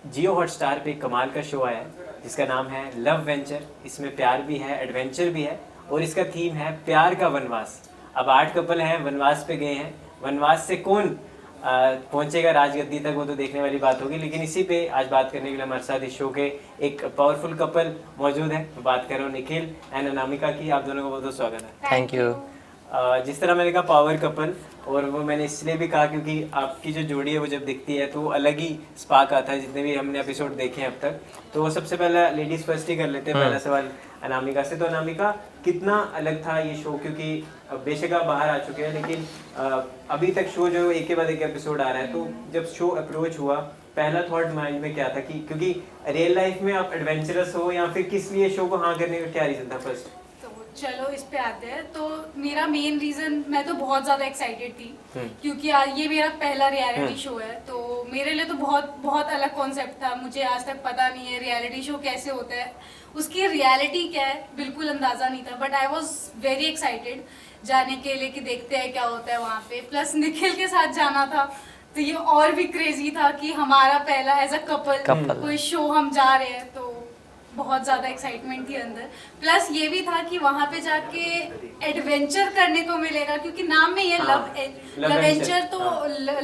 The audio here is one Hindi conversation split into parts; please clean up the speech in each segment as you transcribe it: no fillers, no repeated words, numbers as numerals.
जियो हॉटस्टार पे एक कमाल का शो आया है जिसका नाम है लव वेंचर। इसमें प्यार भी है, एडवेंचर भी है और इसका थीम है प्यार का वनवास। अब 8 कपल हैं, वनवास पे गए हैं। वनवास से कौन पहुंचेगा राजगद्दी तक, वो तो देखने वाली बात होगी। लेकिन इसी पे आज बात करने के लिए हमारे साथ इस शो के एक पावरफुल कपल मौजूद है। मैं बात कर रहा हूँ निखिल एंड अनामिका की। आप दोनों को बहुत बहुत स्वागत है। Thank you. जिस तरह मैंने कहा पावर कपल, और वो मैंने इसलिए भी कहा क्योंकि आपकी जो जोड़ी है वो जब दिखती है तो अलग ही स्पार्क आता है। जितने भी हमने एपिसोड देखे हैं अब तक, तो सबसे पहला लेडीज फर्स्ट ही कर लेते हैं। पहला सवाल अनामिका से। तो अनामिका, कितना अलग था ये शो? क्योंकि बेशक आप बाहर आ चुके हैं, लेकिन अभी तक शो जो एक के बाद एक एपिसोड आ रहा है, तो जब शो अप्रोच हुआ पहला थॉट माइंड में क्या था? कि क्योंकि रियल लाइफ में आप एडवेंचरस हो या फिर किस लिए शो को हाँ करने का क्या रीजन था फर्स्ट? चलो इस पे आते हैं। तो मेरा मेन रीजन, मैं तो बहुत ज़्यादा एक्साइटेड थी क्योंकि ये मेरा पहला रियलिटी शो है। तो मेरे लिए तो बहुत बहुत अलग कॉन्सेप्ट था। मुझे आज तक पता नहीं है रियलिटी शो कैसे होता है, उसकी रियलिटी क्या है, बिल्कुल अंदाज़ा नहीं था। But I was very excited जाने के लिए कि देखते हैं क्या होता है वहाँ पे। प्लस निखिल के साथ जाना था तो ये और भी क्रेजी था कि हमारा पहला एज अ कपल कोई शो हम जा रहे हैं। तो बहुत ज़्यादा एक्साइटमेंट थी अंदर। प्लस ये भी था कि वहाँ पे जाके एडवेंचर करने को मिलेगा, क्योंकि नाम में ये लव एडवेंचर, तो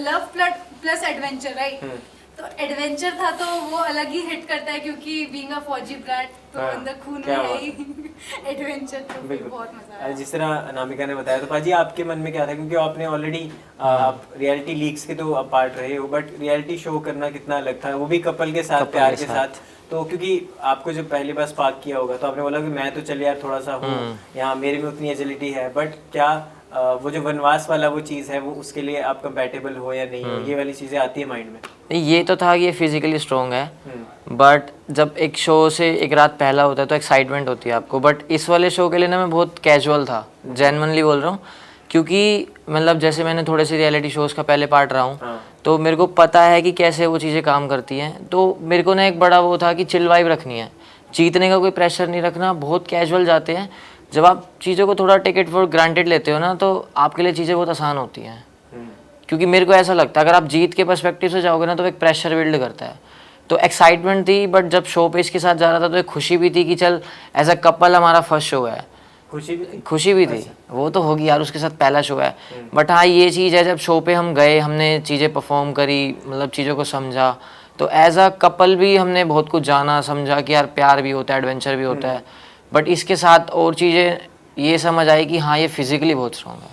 लव प्लस एडवेंचर, राइट? तो एडवेंचर था तो वो अलग ही हिट करता है, क्योंकि बीइंग अ फौजी ब्रैट तो अंदर खून में है ही एडवेंचर। तो फिर बहुत मजा आया। जिस तरह अनामिका ने बताया, तो पाजी आपके मन में क्या था? क्योंकि आपने ऑलरेडी आप रियलिटी लीग्स के तो आप पार्ट रहे हो, बट रियलिटी शो करना कितना अलग था, वो भी कपल के साथ, प्यार के साथ। तो क्योंकि आपको जब पहली बार स्पार्क किया होगा तो आपने बोला कि मैं तो चल यार थोड़ा सा हूँ यहाँ, मेरे में उतनी एजिलिटी है, बट क्या वो जो वनवास वाला वो चीज़ है वो उसके लिए आप कंपैटिबल हो या नहीं हो, ये वाली चीज़ें आती है माइंड में? ये तो था कि ये फिजिकली स्ट्रॉन्ग है, बट जब एक शो से एक रात पहला होता है तो एक्साइटमेंट होती है आपको। बट इस वाले शो के लिए ना मैं बहुत कैजुअल था, जेन्युइनली बोल रहा हूँ। क्योंकि मतलब जैसे मैंने थोड़े से रियलिटी शोज़ का पहले पार्ट रहा हूँ, तो मेरे को पता है कि कैसे वो चीज़ें काम करती हैं। तो मेरे को ना एक बड़ा वो था कि चिल वाइब रखनी है, जीतने का कोई प्रेशर नहीं रखना, बहुत कैजुअल जाते हैं। जब आप चीज़ों को थोड़ा टेक इट फॉर ग्रांटेड लेते हो ना, तो आपके लिए चीज़ें बहुत आसान होती हैं। क्योंकि मेरे को ऐसा लगता है अगर आप जीत के पर्सपेक्टिव से जाओगे ना तो एक प्रेशर बिल्ड करता है। तो एक्साइटमेंट थी, बट जब शो पे इसके साथ जा रहा था तो एक खुशी भी थी कि चल एज अ कपल हमारा फर्स्ट शो है। खुशी भी थी। वो तो होगी यार, उसके साथ पहला शो है। बट हाँ, ये चीज़ है जब शो पे हम गए, हमने चीज़ें परफॉर्म करी, मतलब चीज़ों को समझा, तो एज अ कपल भी हमने बहुत कुछ जाना समझा कि यार प्यार भी होता है, एडवेंचर भी होता है। बट इसके साथ और चीज़ें ये समझ आई कि हाँ ये फिजिकली बहुत स्ट्रॉन्ग है।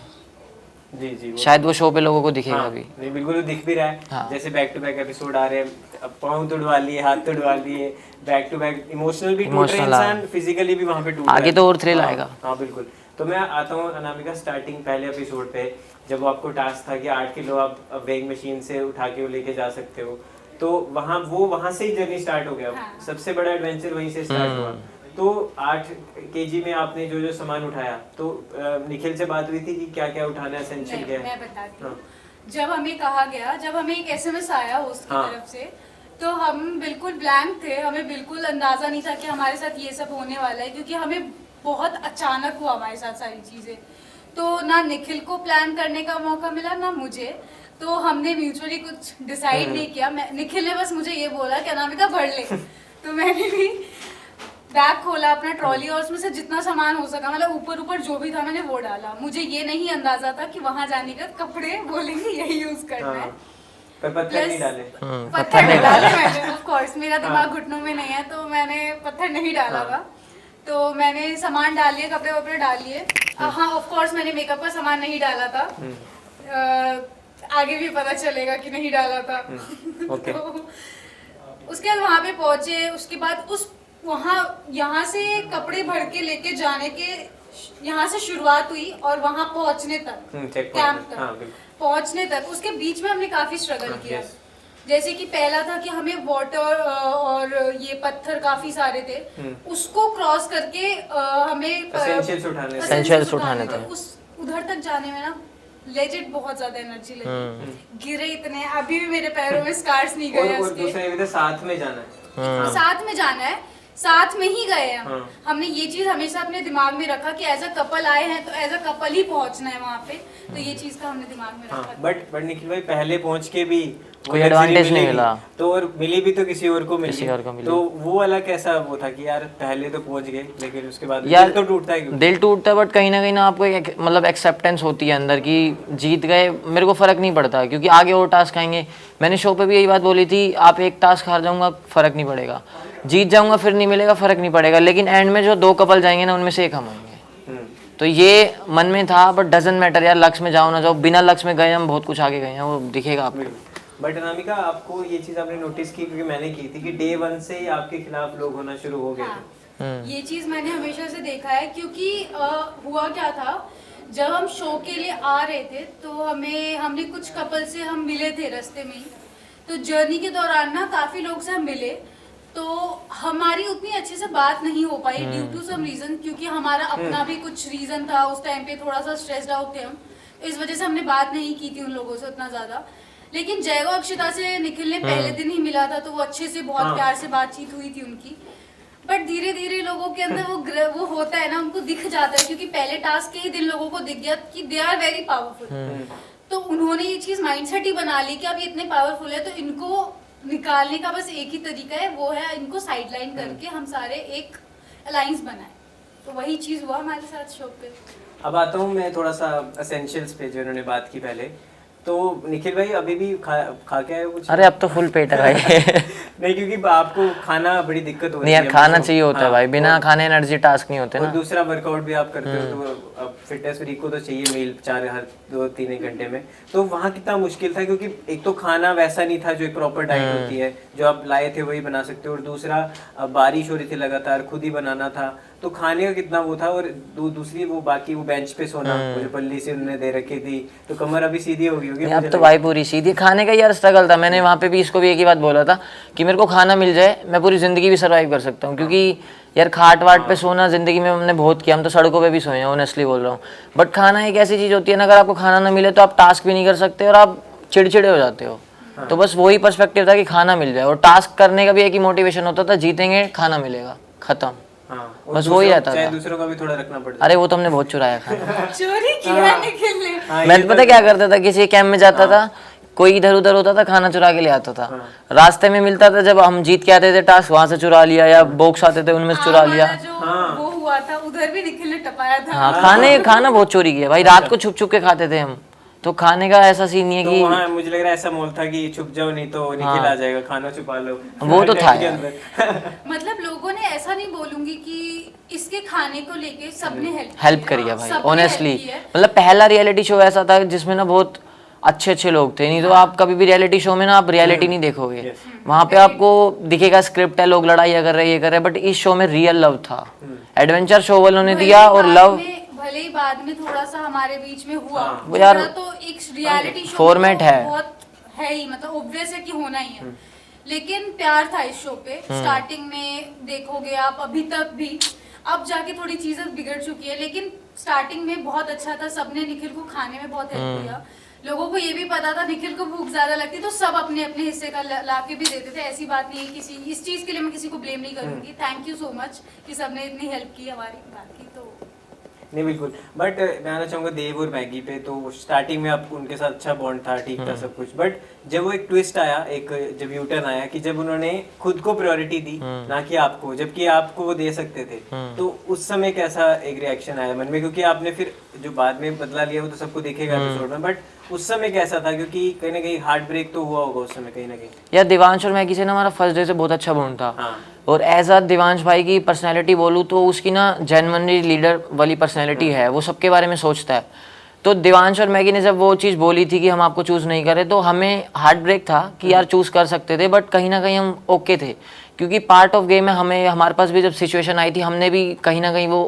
जी शायद वो शो पे लोगों को दिखेगा भी। नहीं, बिल्कुल वो दिख भी रहा है। जैसे बैक टू बैक एपिसोड आ रहे हैं, पाँव तोड़वा लिए, हाथ तोड़वा लिए, बैक टू बैक इमोशनल भी टूट रहे हैं इंसान, फिजिकली भी वहाँ पे टूट रहा है। आगे तो और थ्रिल आएगा। हाँ बिल्कुल। तो मैं आता हूँ अनामिका, स्टार्टिंग पहले एपिसोड पे जब वो आपको टास्क था कि 8 किलो आप वेइंग मशीन से उठा के वो लेके जा सकते हो, तो वहाँ से ही जर्नी स्टार्ट हो गया। सबसे बड़ा एडवेंचर वहीं से स्टार्ट हुआ। तो 8 केजी में आपने जो जो सामान उठाया, तो निखिल से बात हुई थी कि क्या क्या उठाना है, एसेंशियल क्या है? मैं बताती हूँ। जब हमें कहा गया, जब हमें एक एसएमएस आया उसकी तरफ से, तो हम बिल्कुल ब्लैंक थे। हमें बिल्कुल अंदाजा नहीं था कि हमारे साथ ये सब होने वाला है, क्योंकि हमें बहुत अचानक हुआ हमारे साथ सारी चीज़ें। तो ना निखिल को प्लान करने का मौका मिला ना मुझे। तो हमने म्यूचुअली कुछ डिसाइड नहीं किया। निखिल ने बस मुझे ये बोला कि अनामिका भर ले। तो मैंने भी बैग खोला अपना ट्रॉली और उसमें से जितना सामान हो सका, मतलब ऊपर जो भी था मैंने वो डाला। मुझे ये नहीं अंदाजा था कि वहां जाने का कपड़े बोलेंगे यही यूज करना है। पत्थर नहीं डाले? पत्थर नहीं डाले मैंने, ऑफ कोर्स मेरा दिमाग घुटनों में नहीं है, तो मैंने पत्थर नहीं डाला था। तो मैंने सामान डाल लिए, कपड़े वपड़े डाल लिए। हाँ, ऑफ कोर्स मैंने मेकअप का सामान नहीं डाला था। आगे भी पता चलेगा कि नहीं डाला था। तो उसके बाद वहां पे पहुंचे, उसके बाद यहाँ से कपड़े भर के लेके जाने के, यहाँ से शुरुआत हुई और वहां पहुंचने तक, कैंप तक पहुंचने तक, उसके बीच में हमने काफी स्ट्रगल किया। जैसे कि पहला था कि हमें वाटर और ये पत्थर काफी सारे थे, उसको क्रॉस करके हमें एसेंशियल्स उठाने थे। उधर तक जाने में ना लेजिट बहुत ज्यादा एनर्जी लगी, गिरे इतने, अभी भी मेरे पैरों में स्कार्स नहीं गए। और दूसरा ये भी था, साथ में जाना है। साथ में जाना है, साथ में ही गए हम। हमने ये चीज हमेशा अपने दिमाग में रखा कि एज अ कपल आए हैं तो एज अ कपल ही पहुंचना है वहाँ पे। तो ये चीज का हमने दिमाग में रखा। बट निखिल भाई, पहले पहुंच के भी वो कोई luxury advantage नहीं मिलेगी। मिला। तो और मिली भी तो किसी और को मिली। किसी और को मिली। तो वो वाला कैसा वो था कि यार पहले तो पहुंच गए लेकिन उसके बाद यार दिल तो टूटता है क्योंकि। दिल टूटता है, बट कहीं ना कहीं ना आपको एक मतलब एक्सेप्टेंस होती है अंदर की जीत गए, मेरे को फ़र्क नहीं पड़ता क्योंकि आगे और टास्क आएंगे। मैंने शो पे भी यही बात बोली थी, आप एक टास्क हार जाऊंगा फ़र्क नहीं पड़ेगा, जीत जाऊंगा फिर नहीं मिलेगा फ़र्क नहीं पड़ेगा, लेकिन एंड में जो 2 कपल जाएंगे ना उनमें से एक हम होंगे। तो ये मन में था, बट डजेंट मैटर यार, लक्ष्य में जाओ ना जाओ, बिना लक्ष्य में गए हम बहुत कुछ आगे गए हैं, वो दिखेगा आपको। बट अनामिका आपको ये चीज आपने नोटिस की क्योंकि मैंने की थी कि डे 1 से ही आपके खिलाफ लोग होना शुरू हो गए थे। ये चीज मैंने हमेशा से देखा है क्योंकि हुआ क्या था, जब हम शो के लिए आ रहे थे तो हमने कुछ कपल से हम मिले थे रास्ते में ही। तो जर्नी के दौरान ना काफी लोग से हम मिले, तो हमारी उतनी अच्छे से बात नहीं हो पाई ड्यू टू सम रीजन, क्योंकि हमारा अपना भी कुछ रीजन था। उस टाइम पे थोड़ा सा स्ट्रेस्ड आउट थे हम, तो इस वजह से हमने बात नहीं की थी उन लोगों से उतना ज्यादा। लेकिन जयगो अक्षिता से निखिल ने पहले दिन ही मिला था, तो वो अच्छे से बहुत प्यार से बातचीत हुई थी उनकी। बट धीरे धीरे लोगों के अंदर वो होता है ना, उनको दिख जाता है, क्योंकि पहले टास्क के ही दिन लोगों को दिख गया कि दे आर वेरी पावरफुल। तो उन्होंने ये चीज माइंडसेट ही बना ली कि अब ये इतने पावरफुल है तो इनको निकालने का बस एक ही तरीका है, वो है इनको साइडलाइन करके हम सारे एक अलायंस बनाए। तो वही चीज हुआ हमारे साथ शो पे। अब आता हूँ मैं थोड़ा सा एसेंशियल्स पे जो इन्होंने बात की पहले। तो निखिल भाई अभी भी खा के आए हो कुछ? अरे अब तो फुल पेट है भाई। नहीं क्योंकि आपको खाना बड़ी दिक्कत होती नहीं है। यार, खाना चाहिए होता है हाँ, भाई, बिना खाने एनर्जी टास्क नहीं होते और ना। दूसरा वर्कआउट भी आप करते हो, तो अब फिटनेस फ्रीक को तो चाहिए मील 4 हर 2-3 घंटे में। तो वहाँ कितना मुश्किल था क्योंकि एक तो खाना वैसा नहीं था जो एक प्रॉपर डाइट होती है, जो आप लाए थे वही बना सकते हो, और दूसरा बारिश हो रही थी लगातार, खुद ही बनाना था, तो खाने का कितना वो था। और दूसरी वो बाकी वो बेंच पे सोना, मुझे पल्ली से उन्होंने दे रखी थी, तो कमर अभी सीधी हो गई होगी। अब तो भाई पूरी सीधी, खाने का यार स्ट्रगल था। मैंने वहाँ पे भी इसको भी एक ही बात बोला था कि मेरे को खाना मिल जाए, मैं पूरी ज़िंदगी भी सर्वाइव कर सकता हूँ, क्योंकि यार खाट वाट पे सोना ज़िंदगी में हमने बहुत किया, हम तो सड़कों पे भी सोए हैं, ऑनेस्टली बोल रहा हूँ। बट खाना एक ऐसी चीज़ होती है ना, अगर आपको खाना ना मिले तो आप टास्क भी नहीं कर सकते और आप चिड़चिड़े हो जाते हो। तो बस वही पर्सपेक्टिव था कि खाना मिल जाए, और टास्क करने का भी एक ही मोटिवेशन होता था, जीतेंगे खाना मिलेगा, खत्म। हाँ, बस वही रहता था। दूसरों का भी थोड़ा रखना पड़ता। अरे वो तो हमने बहुत चुराया खाना। चोरी किया निखिल ने। मैं पता क्या करता था, किसी कैंप में जाता था, कोई इधर उधर होता था, खाना चुरा के ले आता था। रास्ते में मिलता था, जब हम जीत के आते थे टास्क, वहां से चुरा लिया, या बॉक्स आते थे उनमें से चुरा लिया। जो वो हुआ था उधर भी निखिल ने टपाया था। हाँ, खाना बहुत चोरी किया भाई, रात को छुप छुप के खाते थे हम। तो खाने का ऐसा सीन नहीं है तो कि वहाँ मुझे लग रहा है ऐसा मोल था कि छुप जाओ नहीं तो निखिल आ जाएगा, खाना छुपा लो। वो तो था के यार। अंदर। मतलब लोगों ने ऐसा नहीं बोलूंगी कि इसके खाने को लेके सबने हेल्प करी है भाई, सबने ऑनेस्टली। help की है। मतलब पहला रियलिटी शो ऐसा था जिसमें ना बहुत अच्छे अच्छे लोग थे, नहीं तो आप कभी भी रियलिटी शो में ना आप रियलिटी नहीं देखोगे। वहाँ पे आपको दिखेगा स्क्रिप्ट है, लोग लड़ाइयाँ कर रहे हैं, ये कर रहे हैं, बट इस शो में रियल लव था। एडवेंचर शो वालों ने दिया, और लव भले ही बाद में थोड़ा सा हमारे बीच में हुआ, वो यार तो एक रियलिटी शो फॉर्मेट है, बहुत है ही, मतलब ऑब्वियस है कि होना ही है। लेकिन प्यार था इस शो पे। स्टार्टिंग में देखोगे आप, अभी तक भी, अब जाके थोड़ी चीजें बिगड़ चुकी है, लेकिन स्टार्टिंग में बहुत अच्छा था। सबने निखिल को खाने में बहुत हेल्प किया। लोगों को ये भी पता था निखिल को भूख ज्यादा लगती, तो सब अपने अपने हिस्से का ला के भी देते थे। ऐसी बात नहीं है, किसी इस चीज के लिए मैं किसी को ब्लेम नहीं करूंगी। थैंक यू सो मच कि सबने इतनी हेल्प की हमारी। बाकी तो नहीं बिल्कुल, बट मैं आना चाहूंगा देव और मैगी पे। तो स्टार्टिंग में आप उनके साथ अच्छा बॉन्ड था, ठीक था सब कुछ, बट जब वो एक ट्विस्ट आया, एक जब यू टर्न आया कि जब उन्होंने खुद को प्रायोरिटी दी ना कि आपको, जबकि आपको वो दे सकते थे, तो उस समय कैसा एक रिएक्शन आया मन में? क्योंकि आपने फिर जो बाद में बदला लिया वो तो सबको दिखेगा एपिसोड में, बट उस समय कैसा था? क्योंकि कहीं ना कहीं हार्ट ब्रेक तो हुआ होगा उस समय कहीं ना कहीं। यार दिवांश और मैगी से ना हमारा फर्स्ट डे से बहुत अच्छा बॉन्ड था। हाँ। और एज अ दिवांश भाई की पर्सनैलिटी बोलूँ तो उसकी ना जेन्युइनली लीडर वाली पर्सनैलिटी है, वो सबके बारे में सोचता है। तो दिवांश और मैगी ने जब वो चीज़ बोली थी कि हम आपको चूज़ नहीं करें, तो हमें हार्ट ब्रेक था कि यार चूज़ कर सकते थे, बट कहीं ना कहीं हम ओके थे, क्योंकि पार्ट ऑफ गेम है। हमारे पास भी जब सिचुएशन आई थी, हमने भी कहीं ना कहीं वो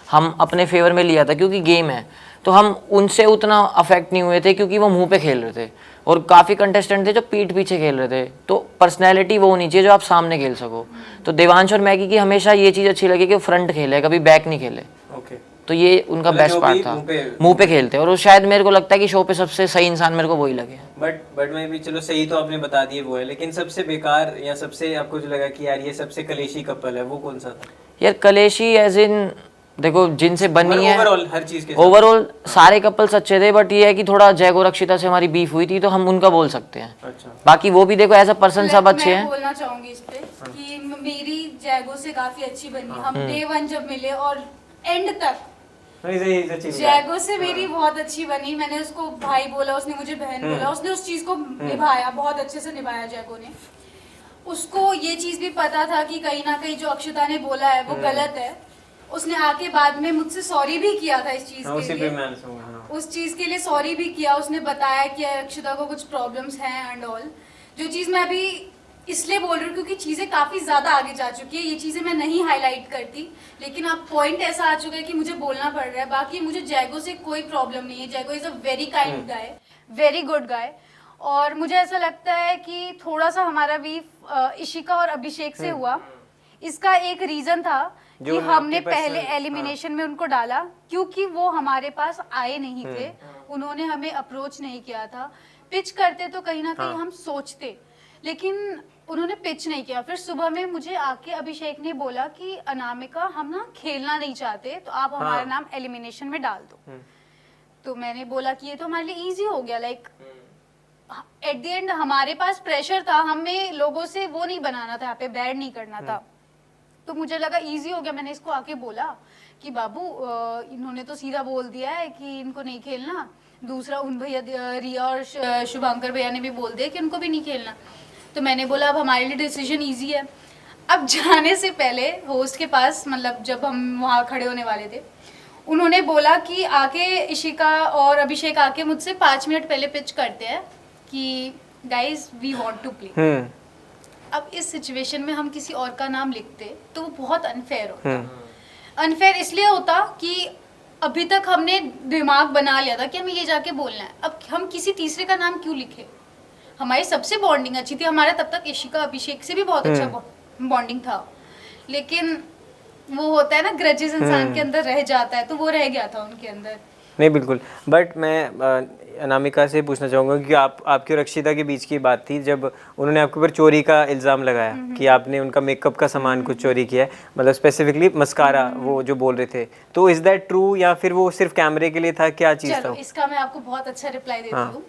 हम अपने फेवर में लिया था, क्योंकि गेम है। तो हम उनसे उतना अफेक्ट नहीं हुए थे, क्योंकि वो मुंह पे खेल रहे थे, और काफ़ी कंटेस्टेंट थे जो पीठ पीछे खेल रहे थे। तो पर्सनैलिटी वो होनी चाहिए जो आप सामने खेल सको। तो देवांश और मैगी की हमेशा ये चीज़ अच्छी लगी कि वो फ्रंट खेले, कभी बैक नहीं खेले। ओके, तो ये उनका बेस्ट पार्ट था, मुंह पे खेलते। और वो शायद मेरे को लगता है कि शो पे सबसे सही इंसान मेरे को वही लगे। बट मैं भी, चलो सही तो आपने बता दिए वो है, लेकिन सबसे बेकार या सबसे आपको जो लगा कि यार ये सबसे कलेशी कपल है, वो कौन सा था? यार कलेशी एज इन देखो जिनसे बनी है ओवरऑल हर चीज के ओवरऑल सारे कपल्स अच्छे थे, बट ये है कि थोड़ा जैक और अक्षिता से हमारी बीफ हुई थी, तो हम उनका बोल सकते हैं। अच्छा बाकी वो भी देखो एज अ पर्सन सब अच्छे मैं हैं। बोलना चाहूंगी इस पे कि मेरी जैगो से काफी अच्छी बनी। हम डे 1 जब मिले और एंड तक नहीं, सही सच्ची बात। जैगो से मेरी बहुत अच्छी बनी। मैंने उसको भाई बोला, उसने मुझे बहन बोला, उसने उस चीज को निभाया, बहुत अच्छे से निभाया जैगो ने। उसको ये चीज भी पता था कि कहीं ना कहीं जो अक्षता ने बोला है वो गलत है। उसने आके बाद में मुझसे सॉरी भी किया था इस चीज हाँ, के उसी पे लिए। मैं आंसर हाँ। उस चीज के लिए सॉरी भी किया। उसने बताया कि अक्षता को कुछ प्रॉब्लम्स हैं एंड ऑल। जो चीज मैं अभी इसलिए बोल रही हूँ क्योंकि चीजें काफी ज्यादा आगे जा चुकी है। ये चीजें मैं नहीं हाईलाइट करती, लेकिन अब पॉइंट ऐसा आ चुका है कि मुझे बोलना पड़ रहा है। बाकी मुझे जैगो से कोई प्रॉब्लम नहीं है। Jago is a very kind guy, very good guy. और मुझे ऐसा लगता है कि थोड़ा सा हमारा बीफ इशिका और अभिषेक से हुआ। इसका एक रीजन था कि हमने पहले एलिमिनेशन में उनको डाला क्योंकि वो हमारे पास आए नहीं थे। उन्होंने हमें अप्रोच नहीं किया था। पिच करते तो कहीं ना कहीं हम सोचते, लेकिन उन्होंने पिच नहीं किया। फिर सुबह में मुझे आके अभिषेक ने बोला कि अनामिका हम ना खेलना नहीं चाहते, तो आप हमारा नाम एलिमिनेशन में डाल दो। तो मैंने बोला कि ये तो हमारे लिए इजी हो गया। लाइक एट द एंड हमारे पास प्रेशर था, हमें लोगों से वो नहीं बनाना था, यहाँ पे बैड नहीं करना था। तो मुझे लगा इजी हो गया। मैंने इसको आके बोला कि बाबू इन्होंने तो सीधा बोल दिया है कि इनको नहीं खेलना। दूसरा उन भैया रिया और शुभांकर भैया ने भी बोल दिया कि उनको भी नहीं खेलना। तो मैंने बोला अब हमारे लिए डिसीजन इजी है। अब जाने से पहले होस्ट के पास, मतलब जब हम वहाँ खड़े होने वाले थे, उन्होंने बोला कि आके इशिका और अभिषेक आके मुझसे 5 मिनट पहले पिच करते हैं कि guys we want to play. अब इस सिचुएशन में हम किसी और का नाम लिखते तो वो बहुत अनफेयर होता। अनफेयर इसलिए होता कि अभी तक हमने दिमाग बना लिया था कि हमें ये जाके बोलना है। अब हम किसी तीसरे का नाम क्यों लिखे? हमारी सबसे बॉन्डिंग अच्छी थी। हमारा तब तक इशिका अभिषेक से भी बहुत अच्छा बॉन्डिंग था, लेकिन वो होता है ना, ग्रजेस इंसान के अंदर रह जाता है, तो वो रह गया था उनके अंदर। नहीं बिल्कुल। बट मैं अनामिका से पूछना चाहूँगा कि आपकी और अक्षिता के बीच की बात थी जब उन्होंने आपके ऊपर चोरी का इल्ज़ाम लगाया कि आपने उनका मेकअप का सामान कुछ चोरी किया है, मतलब स्पेसिफिकली मस्कारा वो जो बोल रहे थे। तो इज़ दैट ट्रू या फिर वो सिर्फ कैमरे के लिए था, क्या चीज़ था? चलो इसका मैं आपको बहुत अच्छा रिप्लाई देती हूँ।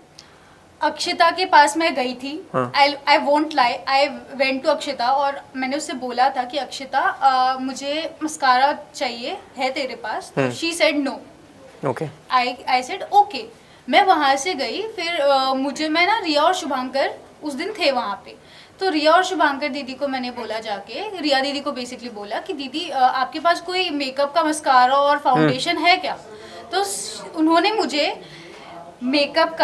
अक्षिता के पास मैं गई थी। I won't lie, I went to Akshita और मैंने उससे बोला था कि अक्षिता मुझे मस्कारा चाहिए, है तेरे पास? तो she said no. Okay. I said okay. मैं वहाँ से गई। फिर मैं ना रिया और शुभांकर उस दिन थे वहाँ पे। तो रिया और शुभांकर दीदी को मैंने बोला जाके, रिया दीदी को बेसिकली बोला कि दीदी आपके पास कोई मेकअप का मस्कारा और फाउंडेशन है क्या? तो उन्होंने मुझे मेकअप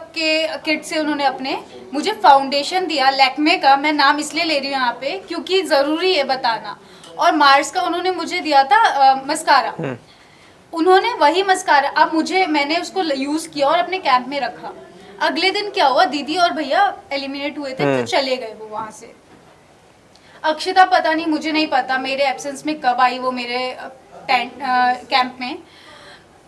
के किट से उन्होंने अपने मुझे फाउंडेशन दिया लैक्मे का। मैं नाम इसलिए ले रही हूँ यहाँ पे क्योंकि ज़रूरी है बताना। और मार्स का उन्होंने मुझे दिया था मस्कारा। उन्होंने वही मस्कारा, अब मैंने उसको यूज़ किया और अपने कैंप में रखा। अगले दिन क्या हुआ, दीदी और भैया एलिमिनेट हुए थे तो चले गए वो वहाँ से। अक्षिता पता नहीं, मुझे नहीं पता मेरे एब्सेंस में कब आई वो मेरे कैंप में,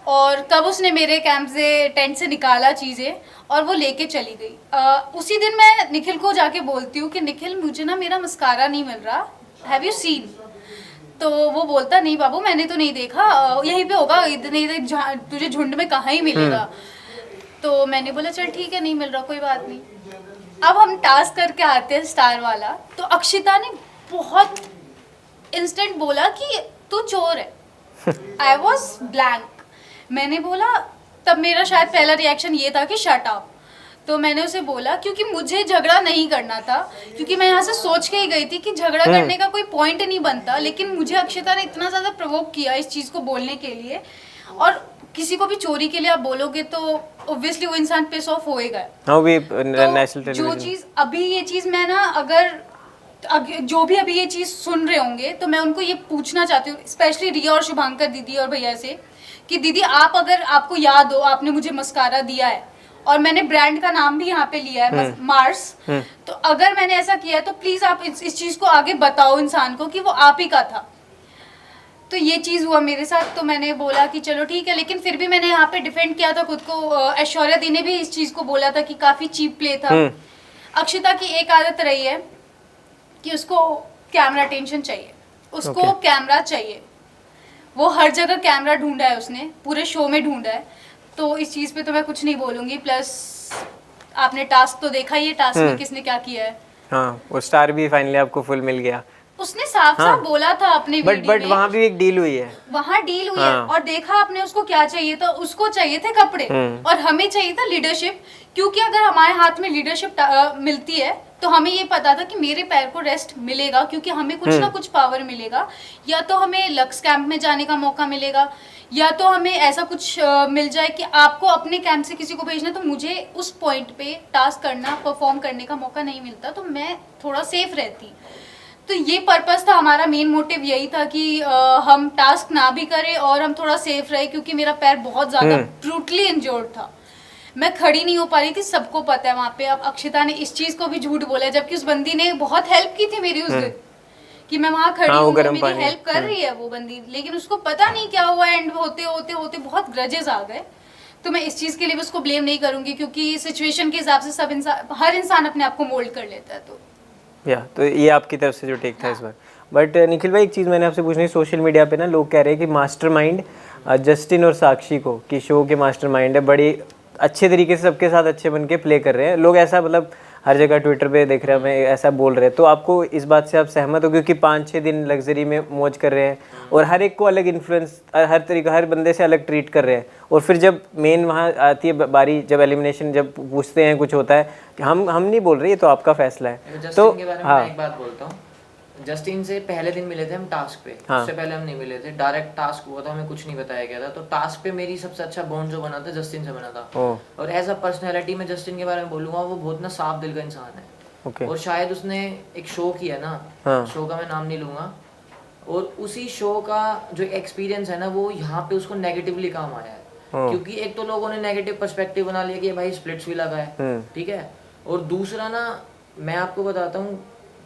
और कब उसने मेरे कैंप से टेंट से निकाला चीज़ें और वो लेके चली गई। उसी दिन मैं निखिल को जाके बोलती हूँ कि निखिल मुझे ना मेरा मस्कारा नहीं मिल रहा, हैव यू सीन? तो वो बोलता नहीं बाबू मैंने तो नहीं देखा, यहीं पे होगा, इधर तुझे झुंड में कहाँ ही मिलेगा। तो मैंने बोला चल ठीक है, नहीं मिल रहा कोई बात नहीं। अब हम टास्क करके आते हैं स्टार वाला, तो अक्षिता ने बहुत इंस्टेंट बोला कि तू चोर है। I was blank. मैंने बोला, तब मेरा शायद पहला रिएक्शन ये था कि शट अप। तो मैंने उसे बोला क्योंकि मुझे झगड़ा नहीं करना था, क्योंकि मैं यहाँ से सोच के ही गई थी कि झगड़ा करने का कोई पॉइंट नहीं बनता, लेकिन मुझे अक्षिता ने इतना ज़्यादा प्रोवोक किया इस चीज़ को बोलने के लिए। और किसी को भी चोरी के लिए आप बोलोगे तो ऑब्वियसली वो इंसान पिस ऑफ होएगा। तो जो चीज़ अभी ये चीज़ मैं ना, अगर जो भी अभी ये चीज़ सुन रहे होंगे तो मैं उनको ये पूछना चाहती हूँ, स्पेशली रिया और शुभांकर दीदी और भैया से, कि दीदी आप अगर आपको याद हो आपने मुझे मस्कारा दिया है और मैंने ब्रांड का नाम भी यहाँ पे लिया है मार्स, तो अगर मैंने ऐसा किया है तो प्लीज आप इस चीज को आगे बताओ इंसान को कि वो आप ही का था। तो ये चीज हुआ मेरे साथ। तो मैंने बोला कि चलो ठीक है, लेकिन फिर भी मैंने यहाँ पे डिफेंड किया था खुद को। ऐश्वर्या दी ने भी इस चीज को बोला था कि काफी चीप प्ले था। अक्षिता की एक आदत रही है कि उसको कैमरा अटेंशन चाहिए, उसको कैमरा चाहिए। वो हर जगह कैमरा ढूंढा है उसने, पूरे शो में ढूंढा है, तो इस चीज़ पे तो मैं कुछ नहीं बोलूँगी। प्लस आपने टास्क तो देखा ही है, टास्क में किसने क्या किया है। हाँ, वो स्टार भी फाइनली आपको फुल मिल गया। उसने साफ साफ बोला था अपने वीडियो बट में, वहाँ भी एक डील हुई है। वहाँ डील हुई है, और देखा आपने उसको क्या चाहिए था, उसको चाहिए थे कपड़े और हमें चाहिए था लीडरशिप। क्योंकि अगर हमारे हाथ में लीडरशिप मिलती है तो हमें ये पता था कि मेरे पैर को रेस्ट मिलेगा, क्योंकि हमें कुछ ना कुछ पावर मिलेगा, या तो हमें लक्स कैंप में जाने का मौका मिलेगा, या तो हमें ऐसा कुछ मिल जाए कि आपको अपने कैंप से किसी को भेजना, तो मुझे उस पॉइंट पे टास्क करना, परफॉर्म करने का मौका नहीं मिलता, तो मैं थोड़ा सेफ रहती। तो ये पर्पस था हमारा, मेन मोटिव यही था कि हम टास्क ना भी करें और हम थोड़ा सेफ रहे, क्योंकि मेरा पैर बहुत ज़्यादा ब्रूटली इंजर्ड था, मैं खड़ी नहीं हो पा रही थी, सबको पता है वहाँ पे। अब अक्षिता ने इस चीज़ को भी झूठ बोला है, जबकि उस बंदी ने बहुत हेल्प की थी मेरी उस दिन, कि मैं वहाँ खड़ी हूँ, मेरी हेल्प कर रही है वो बंदी, लेकिन उसको पता नहीं क्या हुआ, एंड होते होते होते बहुत ग्रजेस आ गए। तो मैं इस चीज़ के लिए भी उसको ब्लेम नहीं करूँगी, क्योंकि सिचुएशन के हिसाब से सब इंसान, हर इंसान अपने आप को मोल्ड कर लेता है। तो ये आपकी तरफ से जो टेक था इस बार। बट निखिल भाई, एक चीज़ मैंने आपसे पूछनी है, सोशल मीडिया पे ना लोग कह रहे हैं कि मास्टरमाइंड जस्टिन और साक्षी को, कि शो के मास्टरमाइंड है, बड़ी अच्छे तरीके से सबके साथ अच्छे बन के प्ले कर रहे हैं लोग, ऐसा मतलब हर जगह ट्विटर पे देख रहे हैं, हमें ऐसा बोल रहे हैं। तो आपको इस बात से आप सहमत हो, क्योंकि 5-6 दिन लग्जरी में मौज कर रहे हैं और हर एक को अलग इन्फ्लुएंस, हर तरीका, हर बंदे से अलग ट्रीट कर रहे हैं, और फिर जब मेन वहाँ आती है बारी, जब एलिमिनेशन, जब पूछते हैं, कुछ होता है, हम नहीं बोल रहे, ये तो आपका फैसला है। तो के बारे में मैं एक बात बोलता हूँ, जस्टिन से पहले दिन मिले थे हम टास्क पे, उससे पहले हम नहीं मिले थे, डायरेक्ट टास्क हुआ था, हमें कुछ नहीं बताया गया था। तो टास्क पे मेरी सबसे अच्छा बॉन्ड जो बना था जस्टिन से बना था, और एज अ पर्सनैलिटी में जस्टिन के बारे में बोलूंगा, वो बहुत ना साफ दिल का इंसान है। और शायद उसने एक शो किया ना, शो का मैं नाम नहीं लूंगा, और उसी शो का जो एक्सपीरियंस है ना, वो यहाँ पे उसको नेगेटिवली काम आया है, क्योंकि एक तो लोगों ने नेगेटिव पर्सपेक्टिव बना लिया कि भाई स्प्लिट्स भी लगा है, ठीक है, और दूसरा ना मैं आपको बताता हूँ,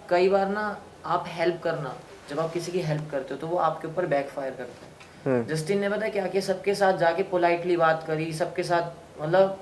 कई बार ना आप हेल्प करना, जब आप किसी की हेल्प करते हो तो वो आपके ऊपर बैकफायर करता है। जस्टिन ने पता है क्या किया, सबके साथ जाके पोलाइटली बात करी, सबके साथ मतलब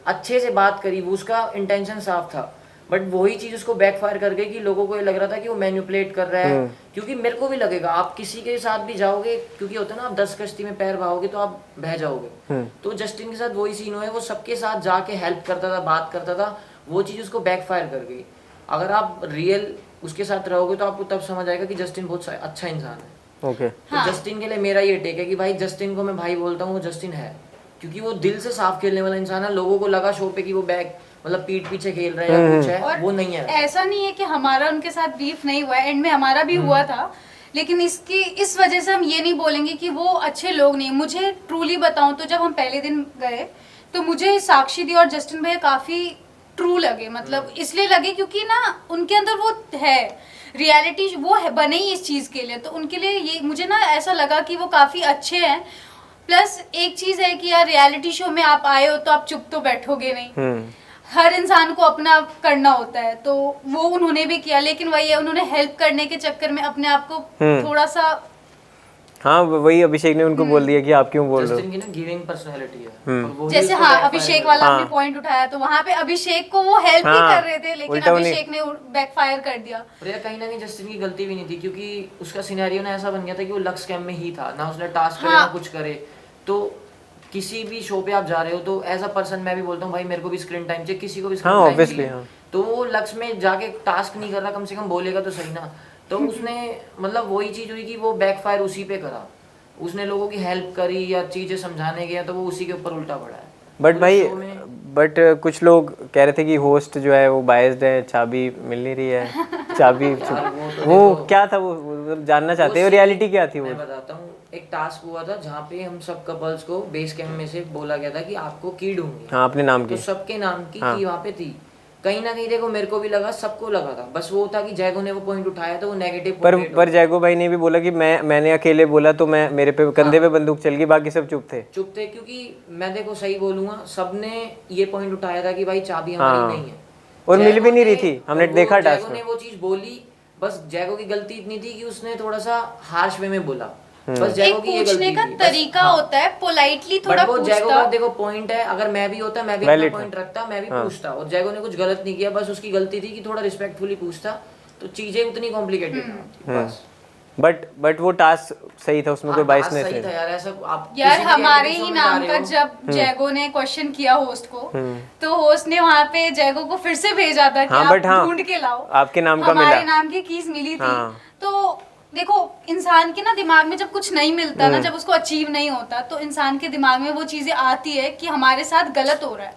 अच्छे से बात करी, वो उसका इंटेंशन साफ था, बट वही चीज उसको बैकफायर कर गई कि लोगों को ये लग रहा था कि वो मैनिपुलेट कर रहा है। क्योंकि मेरे को भी लगेगा, आप किसी के साथ भी जाओगे, क्योंकि होता है ना, आप 10 कश्ती में पैर बहाओगे तो आप बह जाओगे, तो जस्टिन के साथ वही सीन हुआ है, वो सबके साथ जाके हेल्प करता था, बात करता था, वो चीज उसको बैकफायर कर गई। अगर आप रियल उसके साथ रहोगे तो आपको तब समझ आएगा कि जस्टिन बहुत अच्छा इंसान है। तो जस्टिन के लिए मेरा ये टेक है कि भाई जस्टिन को मैं भाई बोलता हूँ, वो जस्टिन है, क्योंकि वो दिल से साफ खेलने वाला इंसान है। लोगों को लगा शो पे कि वो बैक मतलब पीठ पीछे खेल रहे हैं या कुछ है, वो नहीं है। ऐसा नहीं है कि हमारा उनके साथ बीफ नहीं हुआ है, एंड में हमारा भी हुआ था, लेकिन इस वजह से हम ये नहीं बोलेंगे कि वो अच्छे लोग नहीं। मुझे ट्रूली बताऊं तो जब हम पहले दिन गए तो मुझे साक्षी दी और जस्टिन भैया काफी ट्रू लगे, मतलब इसलिए लगे क्योंकि ना उनके अंदर वो है रियलिटी, वो है बने ही इस चीज के लिए, तो उनके लिए ये मुझे ना ऐसा लगा कि वो काफी अच्छे हैं। प्लस एक चीज है कि यार रियलिटी शो में आप आए हो तो आप चुप तो बैठोगे नहीं, हर इंसान को अपना करना होता है, तो वो उन्होंने भी किया, लेकिन वही है, उन्होंने हेल्प करने के चक्कर में अपने आप को थोड़ा सा, हाँ वही अभिषेक ने उनको बोल दिया कि आप क्यों बोल रहे हो। जस्टिन की ना गिविंग पर्सनालिटी है, और वो जैसे हाँ अभिषेक वाला आपने पॉइंट उठाया, तो वहाँ पे अभिषेक को वो हेल्प ही कर रहे थे, लेकिन अभिषेक ने बैकफायर कर दिया। और ये कहीं ना कहीं जस्टिन की गलती भी नहीं थी, क्योंकि उसका सिनेरियो ना ऐसा बन गया था कि वो लक्स कैंप में ही था ना, उसने टास्क करे ना कुछ करे। तो किसी भी शो पे आप जा रहे हो तो एज अ पर्सन मैं भी बोलता हूँ भाई मेरे को भी स्क्रीन टाइम चाहिए, किसी को भी स्क्रीन टाइम चाहिए, तो वो लक्स में जाके टास्क नहीं कर रहा, कम से कम बोलेगा तो सही ना। तो उसने मतलब वही चीज हुई कि वो बैकफायर उसी पे करा, उसने लोगों की हेल्प करी या चीजें समझाने गया तो वो उसी के ऊपर उल्टा पड़ा है। बट भाई कुछ लोग कह रहे थे कि होस्ट जो है वो बायस्ड है, चाबी मिल नहीं रही है, चाबी वो क्या था, वो जानना चाहते हैं रियलिटी क्या थी। वो मैं बताता हूँ, एक टास्क हुआ था जहाँ पे हम सब कपल्स को बेस कैंप में से बोला गया था कि आपको की ढूंढनी, हाँ अपने नाम की, तो सबके नाम की वहाँ पे थी। कहीं ना कहीं देखो मेरे को भी लगा, सबको लगा था, बस वो था कि जैगो ने वो पॉइंट उठाया तो वो नेगेटिव पर जैगो भाई ने भी बोला कि मैंने अकेले बोला तो मैं मेरे पे कंधे पे बंदूक चल गई, बाकी सब चुप थे। क्योंकि मैं देखो सही बोलूंगा, सबने ये पॉइंट उठाया था कि भाई चाबी हमारी नहीं है, और मिल भी नहीं रही थी, हमने देखा टास्क में। जैगो ने वो चीज बोली, बस जैगो की गलती इतनी थी कि उसने थोड़ा सा हार्श वे में बोला, बस जैगो की ये गलती पूछने का तरीका होता है, पोलाइटली थोड़ा पूछता। जैगो का देखो पॉइंट है, अगर मैं भी होता मैं भी अपना पॉइंट रखता, मैं भी पूछता, और जैगो ने कुछ गलत नहीं किया, बस उसकी गलती थी कि थोड़ा रिस्पेक्टफुली पूछता, तो चीजें उतनी कॉम्प्लिकेटेड ना होती बस। बट वो टास्क सही था, उसमें कोई बाइस हाँ, नहीं सही था थे। यार, ऐसा आप यार किसी भी हमारे reality ही show में जा नाम रहे का हो। जब जैगो ने क्वेश्चन किया होस्ट को, तो होस्ट ने वहाँ पे जैगो को फिर से भेजा था कि हाँ, आप but हाँ, ढूंढ के लाओ, आपके नाम का हमारे मिला। नाम की कीज मिली थी। हाँ। तो देखो इंसान के ना दिमाग में जब कुछ नहीं मिलता ना, जब उसको अचीव नहीं होता, तो इंसान के दिमाग में वो चीजें आती है कि हमारे साथ गलत हो रहा है।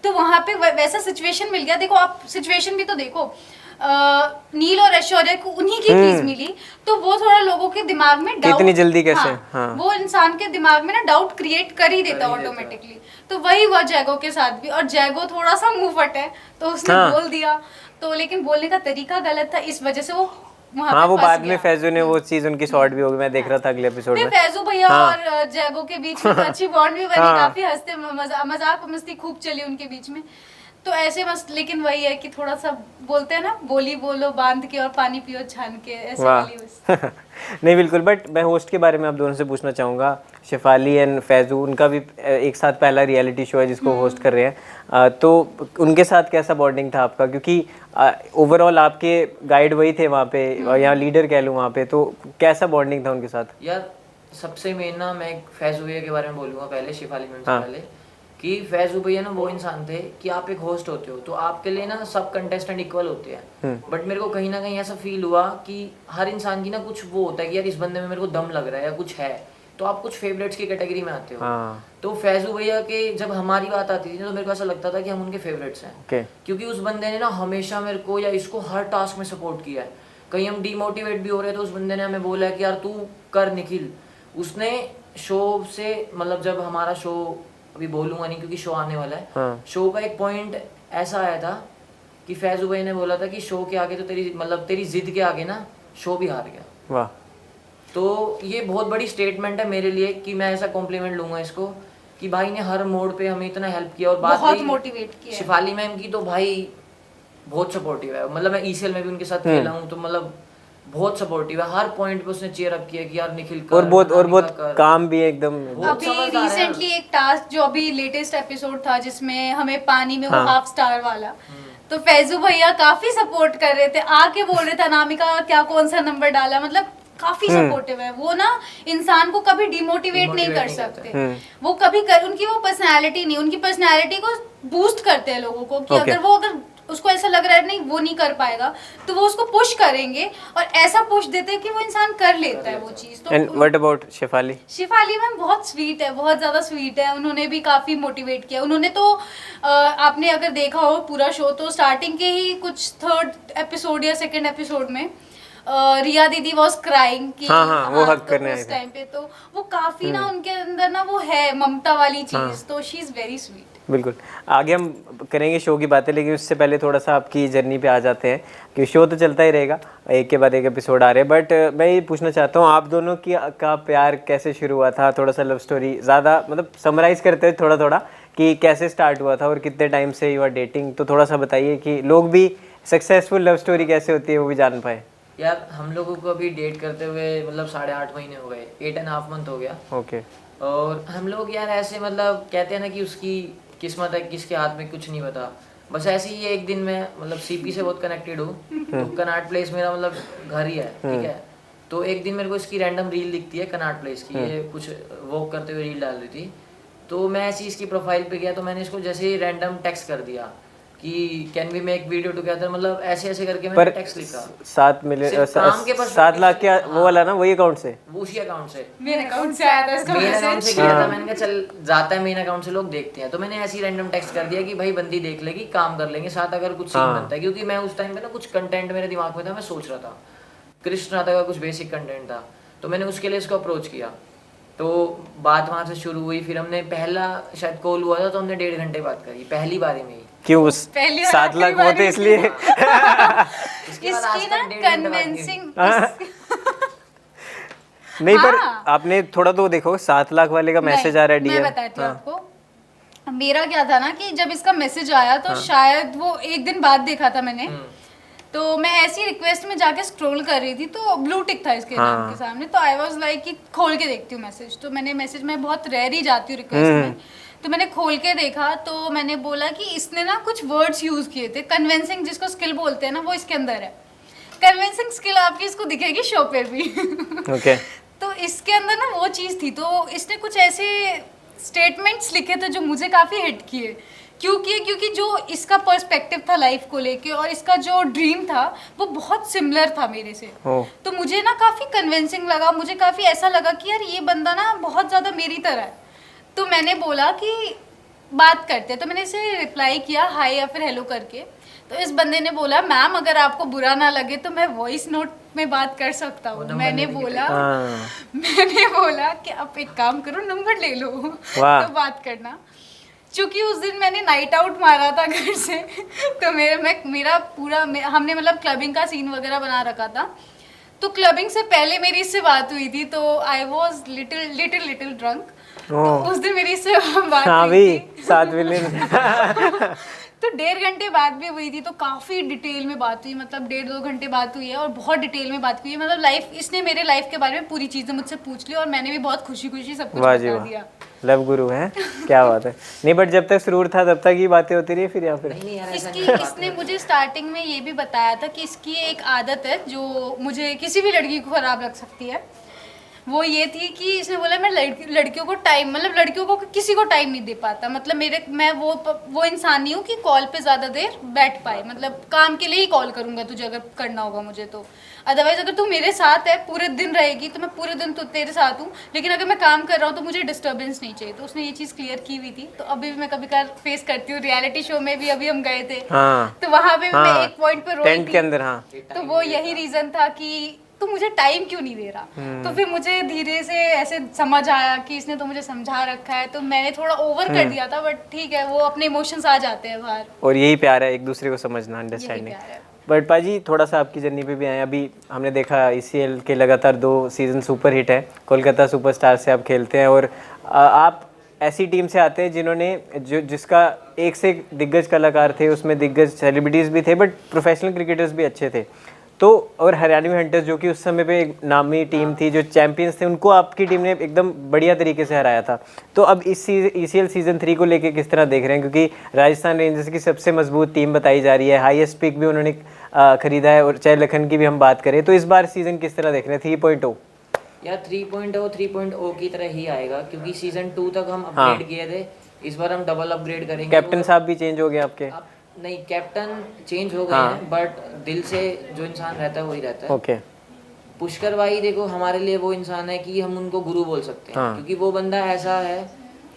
तो वहां पे वैसा सिचुएशन मिल गया। देखो आप सिचुएशन भी तो देखो, नील और ऐश्वर्या को उन्हीं की कीज मिली, तो वो थोड़ा लोगों के दिमाग में डाउट, इतनी जल्दी कैसे? हाँ। वो इंसान के दिमाग में ना डाउट क्रिएट कर ही देता ऑटोमेटिकली। तो वही हुआ जैगो के साथ भी, और जैगो थोड़ा सा मुंह फट है तो उसने हाँ। बोल दिया, तो लेकिन बोलने का तरीका गलत था, इस वजह से वो वहाँ हाँ, पे वो फंस बाद में गया। फैजू ने वो चीज उनकी शॉर्ट भी होगी, मैं देख रहा था अगले एपिसोड फिर में। फैजू भैया हाँ। और जैगो के बीच में तो अच्छी बॉन्ड भी बनी, हाँ। काफी हंसते मजाक मस्ती खूब चली उनके बीच में। तो ऐसे मस्त, लेकिन वही है कि थोड़ा सा बोलते हैं ना, बोली बोलो बांध के और पानी पियो छान के, ऐसे वाह। वाली बस। नहीं बिल्कुल, बट मैं होस्ट के बारे में आप दोनों से पूछना चाहूँगा। शेफाली एंड फैजू, उनका भी एक साथ पहला रियलिटी शो है जिसको होस्ट कर रहे हैं, तो उनके साथ कैसा बॉन्डिंग था आपका? क्योंकि ओवरऑल आपके गाइड वही थे वहाँ पे, या लीडर कह लूँ वहाँ पे, तो कैसा बॉन्डिंग था उनके साथ? यार सबसे मेन ना, मैं फैजू भैया के बारे में बोलूँगा पहले, शेफाली मैम से हाँ। पहले, कि फैजू भैया ना वो इंसान थे कि आप एक होस्ट होते हो तो आपके लिए ना सब कंटेस्टेंट इक्वल होते हैं, बट मेरे को कहीं ना कहीं ऐसा फील हुआ कि हर इंसान की ना कुछ वो होता है कि यार इस बंदे में मेरे को दम लग रहा है या कुछ है, तो आप कुछ फेवरेट्स की कैटेगरी में आते हो। हाँ। तो फैजू भैया के जब हमारी बात आती थी तो मेरे को ऐसा लगता था कि हम उनके फेवरेट्स हैं, ओके। क्योंकि उस बंदे ने ना हमेशा मेरे को या इसको हर टास्क में सपोर्ट किया है। कहीं हम डीमोटिवेट भी हो रहे हैं तो उस बंदे ने हमें बोला है कि यार तू कर निखिल। उसने शो से, मतलब जब हमारा शो, अभी बोलूंगा नहीं क्योंकि शो आने वाला है, हाँ। शो का एक पॉइंट ऐसा आया था कि फैजू भाई ने बोला था कि शो के आगे तो तेरी, मतलब तेरी जिद के आगे ना शो भी हार गया। वाह। तो ये बहुत बड़ी स्टेटमेंट है मेरे लिए कि मैं ऐसा कॉम्प्लीमेंट लूंगा इसको कि भाई ने हर मोड पे हमें इतना हेल्प किया। और बात बहुत रही मोटिवेट किया है। शिफाली मैम की, तो भाई बहुत सपोर्टिव है, मतलब मैं ईसीएल में भी उनके साथ खेला हूँ, तो मतलब बहुत सपोर्टिव है, हर पॉइंट पे उसने चेयर अप किया कि यार निखिल कर, और बहुत अनामिका कर। काम भी है एकदम। बहुत अभी समझदार है। रिसेंटली एक टास्क जो अभी लेटेस्ट एपिसोड था जिसमें हमें पानी में वो हाँ। हाफ स्टार वाला, तो फैजू भैया काफी सपोर्ट कर रहे थे, आके बोल रहे थे अनामिका क्या कौन सा नंबर डाला, मतलब काफी सपोर्टिव है वो ना, इंसान को कभी डिमोटिवेट नहीं कर सकते वो कभी उनकी वो पर्सनालिटी नहीं, उनकी पर्सनालिटी को बूस्ट करते हैं लोगों को कि Okay. अगर उसको ऐसा लग रहा है नहीं वो नहीं कर पाएगा तो वो उसको पुश करेंगे, और ऐसा पुश देते हैं कि वो इंसान कर लेता है वो चीज। तो and what about Shefali? Shifali ma'am बहुत स्वीट है, बहुत ज़्यादा स्वीट है, उन्होंने भी काफ़ी मोटिवेट किया। उन्होंने तो आपने अगर देखा हो पूरा शो, तो स्टार्टिंग के ही कुछ थर्ड एपिसोड या सेकंड एपिसोड में रिया दीदी वॉज क्राइंग कि हाँ, वो हग तो करने आए उस थे। टाइम पे तो वो काफ़ी ना उनके अंदर ना वो है ममता वाली चीज़, तो शी इज़ वेरी स्वीट। बिल्कुल, आगे हम करेंगे शो की बातें, लेकिन उससे पहले थोड़ा सा आपकी जर्नी पे आ जाते हैं, क्योंकि शो तो चलता ही रहेगा, एक के बाद एक एपिसोड आ रहे हैं। बट मैं ये पूछना चाहता हूँ आप दोनों की का प्यार कैसे शुरू हुआ था? थोड़ा सा लव स्टोरी, ज़्यादा मतलब समराइज़ करते हैं थोड़ा थोड़ा कि कैसे स्टार्ट हुआ था और कितने टाइम से यू आर डेटिंग, तो थोड़ा सा बताइए कि लोग भी सक्सेसफुल लव स्टोरी कैसे होती है वो भी जान पाए। यार हम लोगों को अभी डेट करते हुए मतलब 8.5 महीने हो गए, 8.5 मंथ हो गया। ओके। और हम लोग यार ऐसे मतलब कहते हैं ना कि उसकी किस्मत है, किसके हाथ में कुछ नहीं पता, बस ऐसे ही एक दिन मैं मतलब सीपी से बहुत कनेक्टेड हूँ, तो कनाट प्लेस मेरा मतलब घर ही है, ठीक है। तो एक दिन मेरे को इसकी रैंडम रील दिखती है कनाट प्लेस की, ये कुछ वॉक करते हुए रील डाल रही थी, तो मैं ऐसी इसकी प्रोफाइल पे गया, तो मैंने इसको जैसे ही रैंडम टेक्स्ट कर दिया कि can we make video together, मतलब ऐसे ऐसे करके मैंने टेक्स्ट लिखा। 7 मिलियन सिर्फ काम के perspective 7 लाख क्या से, वो वाला ना, वही अकाउंट से? वो उसी अकाउंट से, मेरे अकाउंट से आया था इसका मेन अकाउंट से मैसेज। किया था, मैंने कहा चल जाता है मेन अकाउंट से, लोग देखते हैं, तो मैंने ऐसी रैंडम टेक्स्ट कर दिया कि भाई बंदी देख लेगी, काम कर लेंगे साथ अगर कुछ सीन बनता है, क्योंकि मैं उस टाइम पे ना कुछ कंटेंट मेरे दिमाग में था, मैं सोच रहा था कृष्ण राधा का कुछ बेसिक कंटेंट था, तो मैंने उसके लिए इसको अप्रोच किया, तो बात वहाँ से शुरू हुई। फिर हमने पहला शायद कॉल हुआ था तो हमने 1.5 घंटे बात करी पहली बारी में ही। क्यों? उस पहली और 7 लाख आखिरी होते बारी इसलिए? इसके बाद आज इसकी ना तक 1.5 घंटे बात की। कन्विंसिंग नहीं, पर हाँ। आपने थोड़ा तो देखो, 7 लाख वाले का मैसेज आ रहा है मैं डीएम। बताती हूँ आपको, मेरा क्या था ना कि जब इसका मैसेज आया तो शायद वो एक दिन बाद देखा था मैंने, तो मैं ऐसी रिक्वेस्ट में जाके स्क्रॉल कर रही थी तो ब्लू टिक था इसके नाम के सामने, तो आई वाज लाइक कि खोल के देखती हूँ मैसेज, तो मैंने मैसेज में बहुत रेयर ही जाती हूँ रिक्वेस्ट में, तो मैंने खोल के देखा, तो मैंने बोला कि इसने ना कुछ वर्ड्स यूज किए थे, कन्विंसिंग जिसको स्किल बोलते हैं ना वो इसके अंदर है। कन्विंसिंग कन्विंसिंग स्किल आपकी इसको दिखेगी शो पे भी। ओके तो इसके अंदर ना वो चीज़ थी, तो इसने कुछ ऐसे स्टेटमेंट्स लिखे थे जो मुझे काफ़ी हिट किए। क्योंकि जो इसका पर्सपेक्टिव था लाइफ को लेके और इसका जो ड्रीम था वो बहुत सिमिलर था मेरे से। ओह। तो मुझे ना काफ़ी कन्विंसिंग लगा, मुझे काफ़ी ऐसा लगा कि यार ये बंदा ना बहुत ज़्यादा मेरी तरह है। तो मैंने बोला कि बात करते हैं, तो मैंने इसे रिप्लाई किया हाय या फिर हेलो करके। तो इस बंदे ने बोला मैम अगर आपको बुरा ना लगे तो मैं वॉइस नोट में बात कर सकता हूँ। मैंने बोला कि आप एक काम करो नंबर ले लो वाह। तो बात करना। चूँकि उस दिन मैंने नाइट आउट मारा था घर से, तो हमने मतलब क्लबिंग का सीन वगैरह बना रखा था। तो क्लबिंग से पहले मेरी इससे बात हुई थी, तो आई वॉज लिटिल ड्रंक। तो उस दिन मेरी इससे बात हुई थी। साथ मिले तो 1.5 घंटे बाद भी हुई थी, तो काफ़ी डिटेल में बात हुई, मतलब 1.5-2 घंटे बात हुई है और बहुत डिटेल में बात हुई है। मतलब इसने मेरे लाइफ के बारे में पूरी चीज़ें मुझझसे पूछ ली और मैंने भी बहुत खुशी सब कुछ बता दिया। लव गुरु है, क्या बात है। नहीं बट जब तक सुरूर था तब तक ही बातें होती रही फिर या फिर इसने मुझे स्टार्टिंग में ये भी बताया था कि इसकी एक आदत है जो मुझे किसी भी लड़की को खराब लग सकती है। वो ये थी कि इसने बोला मैं लड़कियों को टाइम, मतलब लड़कियों को किसी को टाइम नहीं दे पाता। मतलब मैं वो इंसान नहीं हूँ कि कॉल पे ज़्यादा देर बैठ पाए, मतलब काम के लिए ही कॉल करूँगा तुझे अगर करना होगा मुझे तो। अदरवाइज अगर तू मेरे साथ है पूरे दिन रहेगी तो मैं पूरे दिन तो तेरे साथ हूँ, लेकिन अगर मैं काम कर रहा हूँ तो मुझे डिस्टर्बेंस नहीं चाहिए। तो उसने ये चीज़ क्लियर की हुई थी। तो अभी भी मैं कभी कभार फेस करती हूँ, रियलिटी शो में भी अभी हम गए थे तो वहाँ पे मैं एक पॉइंट पे रोई टेंट के अंदर। हाँ तो वो यही रीज़न था कि तू मुझे टाइम क्यों नहीं दे रहा। तो फिर मुझे धीरे से ऐसे समझ आया कि इसने तो मुझे समझा रखा है, तो मैंने थोड़ा ओवर कर दिया था। बट ठीक है, वो अपने इमोशंस आ जाते हैं बाहर और यही प्यार है, एक दूसरे को समझना, अंडरस्टैंडिंग। बट पाजी थोड़ा सा आपकी जर्नी पे भी आए। अभी हमने देखा ECL के लगातार 2 सीज़न सुपर हिट है, कोलकाता सुपरस्टार से आप खेलते हैं और आप ऐसी टीम से आते हैं जिन्होंने जिसका एक से एक दिग्गज कलाकार थे, उसमें दिग्गज सेलिब्रिटीज़ भी थे बट प्रोफेशनल क्रिकेटर्स भी अच्छे थे। तो और हरियाणवी हंटर्स जो कि उस समय पे एक नामी टीम थी, जो चैंपियंस थे, उनको आपकी टीम ने एकदम बढ़िया तरीके से हराया था। तो अब इस ECL सीज़न 3 को लेके किस तरह देख रहे हैं, क्योंकि राजस्थान रेंजर्स की सबसे मजबूत टीम बताई जा रही है, हाईएस्ट पिक भी उन्होंने खरीदा है, और चाहे लखन की भी हम बात करें तो इस बार सीज़न किस तरह देख रहे हैं 3.0? यार 3.0 की तरह ही आएगा, क्योंकि सीज़न 2 तक हम अपग्रेड किए थे, इस बार हम डबल अपग्रेड करेंगे। कैप्टन साहब भी चेंज हो गए आपके? नहीं, कैप्टन चेंज हो गए हैं बट दिल से जो इंसान रहता है वही रहता है। ओके। पुष्कर भाई देखो हमारे लिए वो इंसान है कि हम उनको गुरु बोल सकते हैं। क्योंकि वो बंदा ऐसा है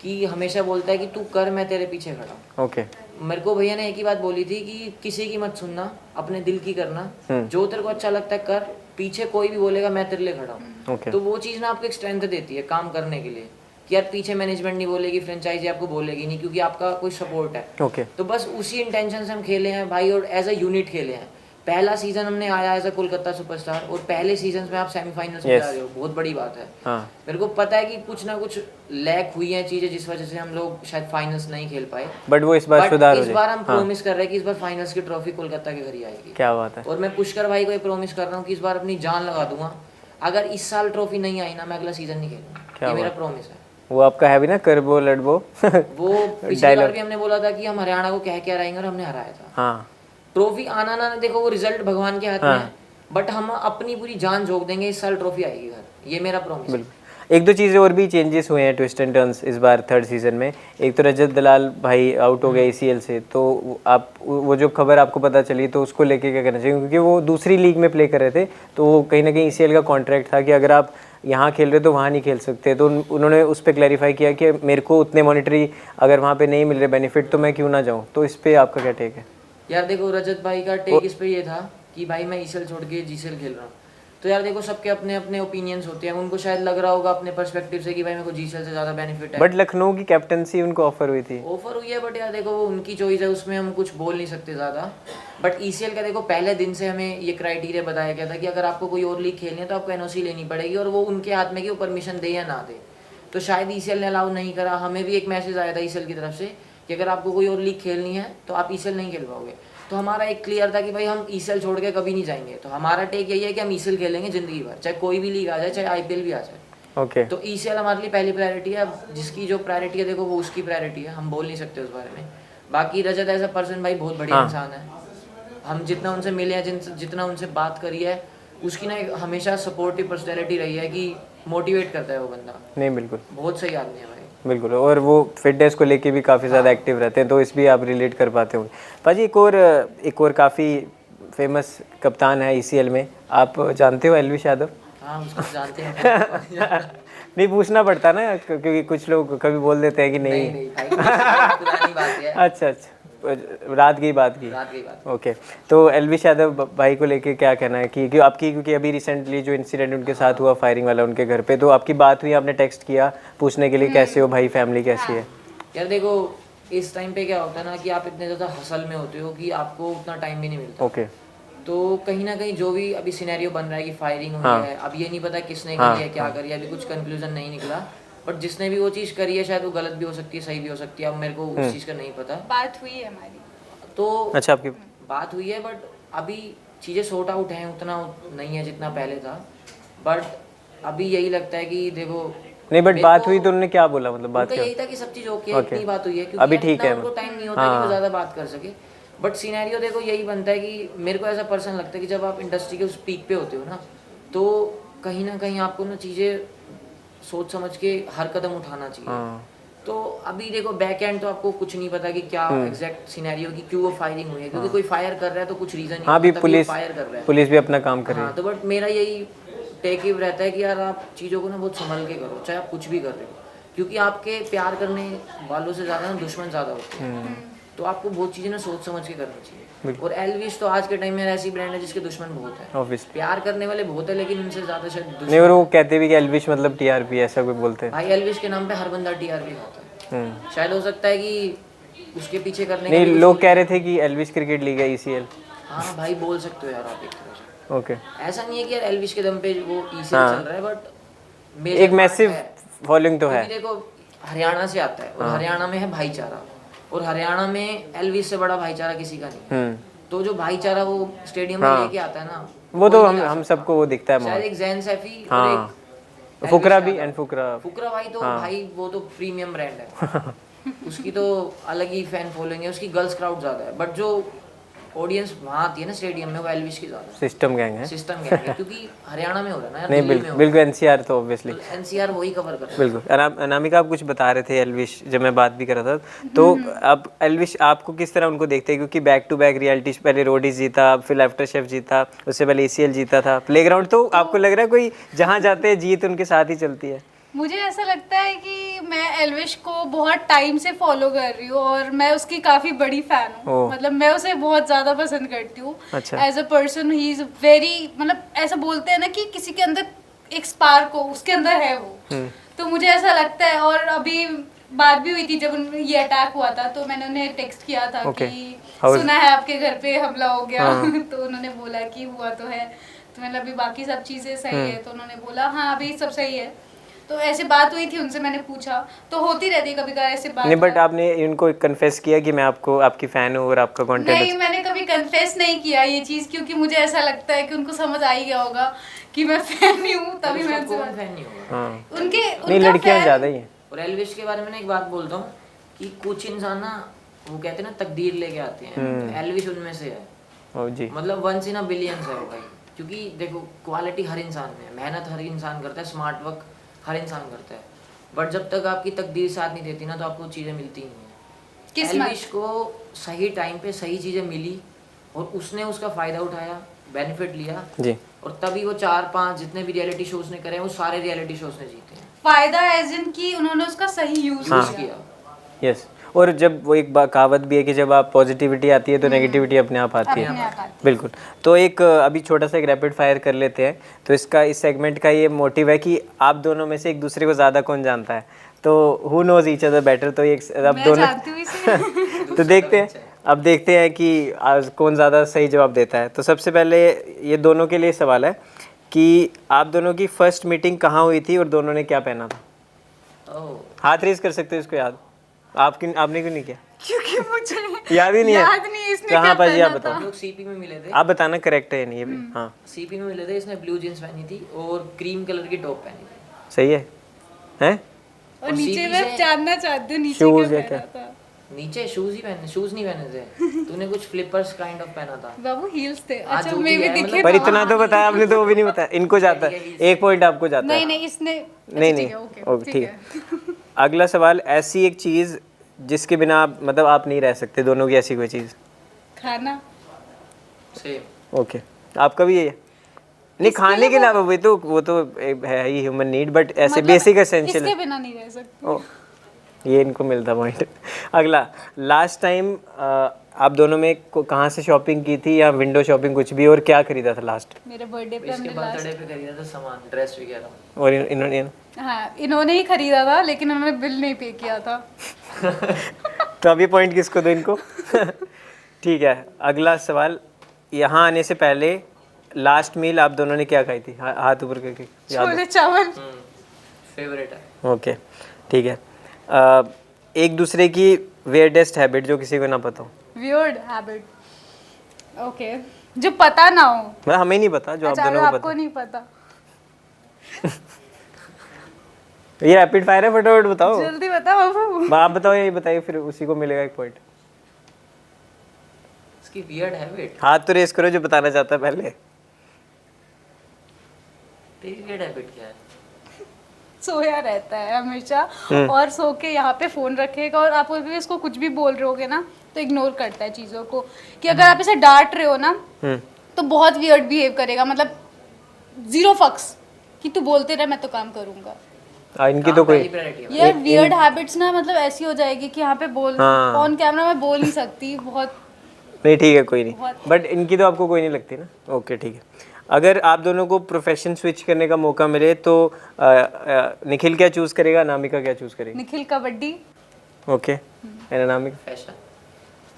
कि हमेशा बोलता है कि तू कर, मैं तेरे पीछे खड़ा हूँ। ओके। मेरे को भैया ने एक ही बात बोली थी कि किसी की मत सुनना, अपने दिल की करना, जो तेरे को अच्छा लगता है कर, पीछे कोई भी बोलेगा मैं तेरे लिए खड़ा हूँ। तो वो चीज़ ना आपको एक स्ट्रेंथ देती है काम करने के लिए, कि यार पीछे मैनेजमेंट नहीं बोलेगी, फ्रेंचाइजी आपको बोलेगी नहीं, क्योंकि आपका कोई सपोर्ट है। ओके। तो बस उसी इंटेंशन से हम खेले हैं भाई, और एज अ यूनिट खेले हैं। पहला सीजन हमने आया एज अ कोलकाता सुपरस्टार, और पहले सीजन में आप सेमीफाइनल्स में जा रहे हो, बहुत बड़ी बात है। मेरे को पता है कि कुछ ना कुछ लैक हुई हैं चीजें जिस वजह से हम लोग शायद फाइनल्स नहीं खेल पाए, बट वो इस बार सुधार हो जाए। इस बार हम प्रॉमिस कर रहे हैं कि इस बार फाइनल्स की ट्रॉफी कोलकाता के घर ही आएगी। क्या बात है। और मैं पुष्कर भाई को ये प्रॉमिस कर रहा हूँ कि इस बार अपनी जान लगा दूंगा, अगर इस साल ट्रॉफी नहीं आई ना मैं अगला सीजन नहीं खेलूंगा, ये मेरा प्रॉमिस है। वो आपका है भी ना, करबो लड़बो वो पिछली बार भी हमने बोला था कि हम हरियाणा को कह के हराएंगे और हमने हराया था। हाँ। ट्रॉफी आना ना देखो, वो रिजल्ट भगवान के हाथ में है, बट हम अपनी पूरी जान झोंक देंगे, इस साल ट्रॉफी आएगी घर, ये मेरा प्रॉमिस है। एक दो चीज़ें और भी चेंजेस हुए हैं, ट्विस्ट एंड टर्न्स इस बार 3rd सीजन में। एक तो रजत दलाल भाई आउट हो गए ECL से, तो आप वो जो खबर आपको पता चली तो उसको लेके क्या करना चाहिए, क्योंकि वो दूसरी लीग में प्ले कर रहे थे, तो वो कहीं ना कहीं ECL का कॉन्ट्रैक्ट था कि अगर आप यहाँ खेल रहे तो वहाँ नहीं खेल सकते। तो उन्होंने उस पर क्लैरिफाई किया कि मेरे को उतने मॉनिटरी अगर वहाँ पे नहीं मिल रहे बेनिफिट तो मैं क्यों ना जाऊँ। तो इस पर आपका क्या टेक है? यार देखो, रजत भाई का टेक इस पे ये था कि भाई मैं ECL छोड़ के GCL खेल रहा हूँ। तो यार देखो, सबके अपने अपने ओपिनियंस होते हैं, उनको शायद लग रहा होगा अपने पर्सपेक्टिव से कि भाई मेरे को GCL से ज़्यादा बेनिफिट है। बट लखनऊ की कैप्टनसी उनको ऑफर हुई थी। ऑफर हुई है, बट यार देखो वो उनकी चॉइस है, उसमें हम कुछ बोल नहीं सकते ज़्यादा। बट ECL का देखो, पहले दिन से हमें ये क्राइटेरिया बताया गया था कि अगर आपको कोई और लीग खेलनी है तो आपको NOC लेनी पड़ेगी, और वो उनके हाथ में कि वो परमिशन दे या ना दे। तो शायद ECL ने अलाउ नहीं करा। हमें भी एक मैसेज आया था ECL की तरफ से कि अगर आपको कोई और लीग खेलनी है तो आप ECL नहीं खेल पाओगे। तो हमारा एक क्लियर था कि भाई हम ECL छोड़ के कभी नहीं जाएंगे। तो हमारा टेक यही है कि हम ECL खेलेंगे जिंदगी भर, चाहे कोई भी लीग आ जाए, चाहे IPL भी आ जाए। ओके। तो ECL हमारे लिए पहली प्रायोरिटी है। जिसकी जो प्रायोरिटी है देखो, वो उसकी प्रायोरिटी है, हम बोल नहीं सकते उस बारे में। बाकी रजत एज अ पर्सन भाई बहुत बढ़िया इंसान है, हम जितना उनसे मिले हैं, जितना उनसे बात करी है, उसकी ना एक हमेशा सपोर्टिव पर्सनैलिटी रही है कि मोटिवेट करता है वो बंदा। नहीं बिल्कुल बहुत सही आदमी है भाई। बिल्कुल, और वो फिटनेस को लेके भी काफ़ी ज़्यादा एक्टिव रहते हैं, तो इस भी आप रिलेट कर पाते होंगे। भाजी एक और काफ़ी फेमस कप्तान है ECL में, आप जानते हो एल्विश यादव? हाँ उसको जानते हैं। नहीं पूछना पड़ता ना, क्योंकि कुछ लोग कभी बोल देते हैं कि नहीं। नहीं भाई, पुरानी बात है। अच्छा, रात की बात की। ओके, तो एल्विश यादव भाई को लेके क्या कहना है कि क्योंकि अभी रिसेंटली जो इंसिडेंट उनके साथ हुआ फायरिंग वाला उनके घर पे, तो आपकी बात हुई, आपने टेक्स्ट किया पूछने के लिए कैसे हो भाई, फैमिली कैसी है? यार देखो, इस टाइम पे क्या होता है ना कि आप इतने ज़्यादा हसल में होते हो कि आपको उतना टाइम भी नहीं मिलता। ओके, तो कहीं ना कहीं जो भी अभी सिनेरियो बन रहा है कि फायरिंग हुई है, अब ये नहीं पता किसने करी है, क्या करी है, अभी कुछ कंक्लूजन नहीं निकला, बट जिसने भी वो चीज़ करी है शायद वो गलत भी हो सकती है, सही भी हो सकती है, अब मेरे को उस चीज़ का नहीं पता। बात हुई है हमारी, तो अच्छा, आपकी बात हुई है, बट अभी चीज़ें सॉर्ट आउट हैं, उतना नहीं है जितना पहले था, बट अभी यही लगता है कि देखो नहीं, बट बात हुई तो उन्होंने क्या बोला, मतलब बात क्या? यही था कि सब चीज़ ओके है, इतनी बात हुई है, क्योंकि अभी ठीक है, उनको टाइम नहीं होता कि वो ज़्यादा बात कर सके। बट सिनेरियो देखो यही बनता है कि मेरे को ऐसा पर्सन लगता है कि जब आप इंडस्ट्री के उस पीक पे होते हो ना, तो कहीं ना कहीं आपको ना चीज़ें सोच समझ के हर कदम उठाना चाहिए। तो अभी देखो बैक एंड तो आपको कुछ नहीं पता कि क्या एग्जैक्ट सिनेरियो की क्यों वो फायरिंग हुई है, क्योंकि कोई फायर कर रहा है तो कुछ रीजन नहीं, हाँ भी पुलिस फायर कर रहा है, पुलिस भी अपना काम कर रही है। तो बट मेरा यही टेक रहता है कि यार आप चीज़ों को ना बहुत संभल के करो, चाहे आप कुछ भी कर रहे हो, क्योंकि आपके प्यार करने वालों से ज़्यादा ना दुश्मन ज़्यादा होते हैं। तो आपको बहुत चीज़ें ना सोच समझ के करनी चाहिए। और एल्विश तो आज के टाइम में ऐसी ब्रांड है जिसके दुश्मन बहुत है, ऑब्वियसली प्यार करने वाले बहुत है, लेकिन उनसे ज़्यादा शायद नहीं, दुश्मन। और वो कहते भी कि एल्विश मतलब TRP, ऐसा कोई बोलते हैं। भाई एल्विश के नाम पे हर बंदा TRP खाता है, शायद हो सकता है कि उसके पीछे करने का नहीं, भी कुछ लोग कह रहे थे कि एल्विश क्रिकेट लीग है ECL। हाँ भाई बोल सकते हो यार आप एक तरह से। ओके, ऐसा नहीं है कि यार एल्विश के दम पे वो ECL चल रहा है, बट एक मैसिव फॉलोइंग तो है। देखो हरियाणा से आता है, और हरियाणा में है भाईचारा, और हरियाणा में एल्विश से बड़ा भाईचारा किसी का नहीं है। तो जो भाईचारा वो स्टेडियम में लेके आता है ना, वो तो हम सबको वो दिखता है। शायद एक जैन सैफी और एक फुकरा भी, एंड फुकरा भाई तो भाई वो तो प्रीमियम ब्रांड है। उसकी तो अलग ही फैन फॉलोइंग है, उसकी गर्ल्स क्राउड ज्यादा है, बट जो ऑडियंस वहाँ आती है ना स्टेडियम में, वो एल्विश की ज्यादा सिस्टम गैंग है। क्योंकि हरियाणा में हो रहा है ना यार, नहीं बिल्कुल NCR तो ऑब्वियसली NCR वही कवर कर रहा है। बिल्कुल। अनामिका, आप कुछ बता रहे थे एल्विश, जब मैं बात भी कर रहा था, तो अब एल्विश आपको किस तरह उनको देखते हैं, क्योंकि बैक टू बैक रियलिटी, पहले रोडीज जीता, फिर आफ्टर शेफ जीता, उससे पहले ECL जीता था, प्लेग्राउंड, तो आपको लग रहा है कोई जहाँ जाते हैं जीत उनके साथ ही चलती है? मुझे ऐसा लगता है कि मैं एल्विश को बहुत टाइम से फॉलो कर रही हूँ और मैं उसकी काफ़ी बड़ी फ़ैन हूँ। मतलब मैं उसे बहुत ज़्यादा पसंद करती हूँ। अच्छा। As a person he is very, मतलब ऐसा बोलते हैं ना कि किसी के अंदर एक स्पार्क हो, उसके अंदर है वो। तो मुझे ऐसा लगता है। और अभी बात भी हुई थी जब ये अटैक हुआ था, तो मैंने उन्हें टेक्स्ट किया था कि सुना है आपके घर पे हमला हो गया। तो उन्होंने बोला कि हुआ तो है, तो मतलब अभी बाकी सब चीज़ें सही है, तो उन्होंने बोला हाँ अभी सब सही है। तो ऐसे बात हुई थी उनसे, मैंने पूछा, तो होती रहती है कभी कभार ऐसे बात। नहीं, बट आपने इनको कन्फेस किया कि मैं आपकी फैन हूँ और आपका कंटेंट? नहीं, मैंने कभी कन्फेस नहीं किया ये चीज़, क्योंकि मुझे ऐसा लगता है कि उनको समझ आ ही गया होगा कि मैं फैन ही हूँ, तभी मैं उनसे फैन नहीं होगा। उनके नहीं, लड़कियां ज़्यादा ही हैं। और एल्विश के बारे में एक बात बोलता हूँ कि कुछ इंसान ना, वो कहते हैं ना तकदीर लेके आते हैं, एल्विश उनमें से है जी। मतलब वंस इन अ बिलियंस है वो भाई। क्योंकि देखो क्वालिटी हर इंसान में है, मेहनत हर इंसान करता है, स्मार्ट वर्क हर इंसान करता है, बट जब तक आपकी तकदीर साथ नहीं देती ना, तो आपको चीज़ें मिलती नहीं है। एल्विश को सही टाइम पे सही चीज़ें मिली और उसने उसका फ़ायदा उठाया, बेनिफिट लिया जी, और तभी वो 4-5 जितने भी रियलिटी शोज ने करे हैं, वो सारे रियलिटी शोज ने जीते हैं। फ़ायदा एज इन कि उन्होंने उसका सही यूज़ किया। यस, और जब वो एक कहावत भी है कि जब आप पॉजिटिविटी आती है तो नेगेटिविटी अपने आप आती है। बिल्कुल। तो एक अभी छोटा सा एक रैपिड फायर कर लेते हैं। तो इस सेगमेंट का ये मोटिव है कि आप दोनों में से एक दूसरे को ज़्यादा कौन जानता है, तो who knows each other better. तो एक अब दोनों तो देखते हैं कि आज कौन ज़्यादा सही जवाब देता है। तो सबसे पहले ये दोनों के लिए सवाल है कि आप दोनों की फर्स्ट मीटिंग कहाँ हुई थी और दोनों ने क्या पहना था? हाथ रेज कर सकते हो इसको याद? आपने क्यों नहीं किया? क्योंकि मुझे याद ही नहीं है। इसने कहाँ पाजी आप बताओ? हम लोग सीपी में मिले थे। आप बताना करेक्ट है नहीं? हाँ, सीपी में मिले थे। इसने ब्लू जींस पहनी थी और क्रीम कलर की टॉप पहनी थी। सही है? हैं? और नीचे मैं जानना चाहती हूँ नीचे शूज क्या या क्या? पहना था? नीचे शूज ही पहने, शूज नहीं पहने थे तूने, कुछ फ्लिपर्स काइंड ऑफ पहना था। बाबू हील्स थे। हाँ, अच्छा जूती मैं भी है, दिखे मतलब- पर इतना तो बताया आपने, तो वो भी नहीं बताया। इनको जाता है, एक पॉइंट आपको जाता नहीं है। नहीं इसने नहीं अच्छा, नहीं ठीक है, ओके ओके ठीक है। अगला सवाल, ऐसी एक चीज जिसके बिना आप मतलब आप नहीं रह सकते, दोनों की ऐसी कोई चीज। खाना। सेम। ओके, आपका भी ये है? नहीं, खाने के अलावा वो तो है ही ह्यूमन नीड, बट ऐसे मतलब बेसिक एसेंशियल इसके बिना नहीं रह सकती। ओ, ये इनको मिलता पॉइंट। अगला, लास्ट टाइम आप दोनों में कहाँ से शॉपिंग की थी, या विंडो शॉपिंग कुछ भी, और क्या खरीदा था लास्ट? मेरे बर्थडे पे इसके हमने लास्ट, बर्थडे पे खरीदा था सामान, ड्रेस वगैरह। और इन्होंने हाँ इन्होंने ही खरीदा था, लेकिन उन्होंने बिल नहीं पे किया था। तो अभी पॉइंट किसको दो, इनको? ठीक है, अगला सवाल, यहाँ आने से पहले लास्ट मील आप दोनों ने क्या खाई थी? हाथ ऊपर करके याद छोले चावल। फेवरेट है। हो? ओके ठीक है। एक दूसरे की वियर्डेस्ट हैबिट जो किसी को ना पता हो। वियर्ड हैबिट, ओके, जो पता ना हो। मतलब हमें नहीं पता, जो आप अच्छा, दोनों को आपको पता। नहीं पता। ये रैपिड फायर है, फटाफट बताओ। जल्दी बता बाबू। आप बताओ, ये बताइए, फिर उसी को मिलेगा एक पॉइंट। इसकी वियर्ड हैबिट, हाथ तो रेस करो जो बताना चाहता है पहले। तेरी वियर्ड हैबिट क्या है? सोया रहता है हमेशा, और सो के यहाँ पे फोन रखेगा, और आप अभी इसको कुछ भी बोल रहे होगे ना तो इग्नोर करता है चीज़ों को। कि अगर आप इसे डांट रहे हो ना तो बहुत वियर्ड बिहेव करेगा, मतलब जीरो फक्स कि तू बोलते रहे, मैं तो काम करूंगा। इनकी तो कोई यार वियर्ड हैबिट्स ना, मतलब ऐसी हो जाएगी कि यहाँ पे बोल ऑन कैमरा मैं बोल नहीं सकती, बहुत नहीं, ठीक है कोई नहीं, बट इनकी तो आपको कोई नहीं लगती ना। ओके ठीक है। अगर आप दोनों को प्रोफेशन स्विच करने का मौका मिले तो निखिल क्या चूज करेगा, अनामिका क्या चूज करेगी? निखिल कबड्डी। Okay, Anamika fashion.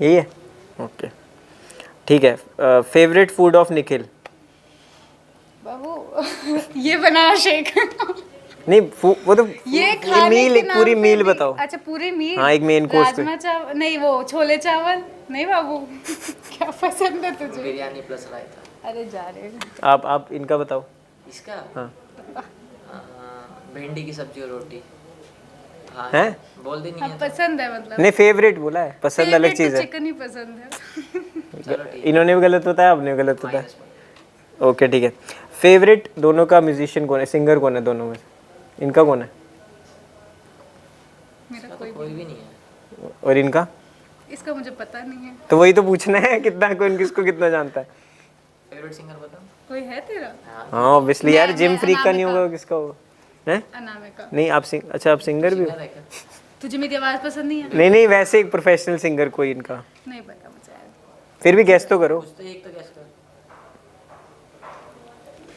यही है? ओके ठीक है। Favourite food of Nikhil? बाबू ये बनाना शेक। नहीं, वो तो ये खाने मील, के एक नाम पूरी पे मील भी- बताओ। अच्छा पूरी मील। हाँ, एक मेन कोर्स पे। राजमा चावल नहीं, वो छोले चावल नहीं बाबू। क्या पसंद है तुझे? बिरयानी प्लस रायता। अरे जा रहे हैं। आप इनका बताओ। इसका हाँ भिंडी की सब्जी और रोटी। हाँ हैं? बोल दे नहीं हाँ, है पसंद है मतलब। नहीं, फेवरेट बोला है, पसंद अलग चीज है। चिकन ही पसंद है। तो चलो ठीक इन्होंने भी गलत बताया, आपने भी गलत बताया। है। ओके ठीक है। फेवरेट दोनों का म्यूजिशियन कौन है, सिंगर कौन है दोनों में से? इनका कौन है? मेरा कोई भी नहीं है। और इनका? इसका मुझे पता नहीं है। तो वही तो पूछना है, कितना कौन किसको कितना जानता है। फेवरेट सिंगर बता। कोई है तेरा? हाँ ऑब्वियसली यार, जिम मैं फ्रीक का नहीं अनामिका। होगा, किसका होगा? हैं? अनामिका। नहीं आप अच्छा आप सिंगर भी हो? सिंगर है क्या? तुझे मेरी आवाज पसंद नहीं है? नहीं नहीं, वैसे एक प्रोफेशनल सिंगर कोई इनका, नहीं पता मुझे यार। फिर भी गेस तो करो। कुछ तो एक तो गैस कर।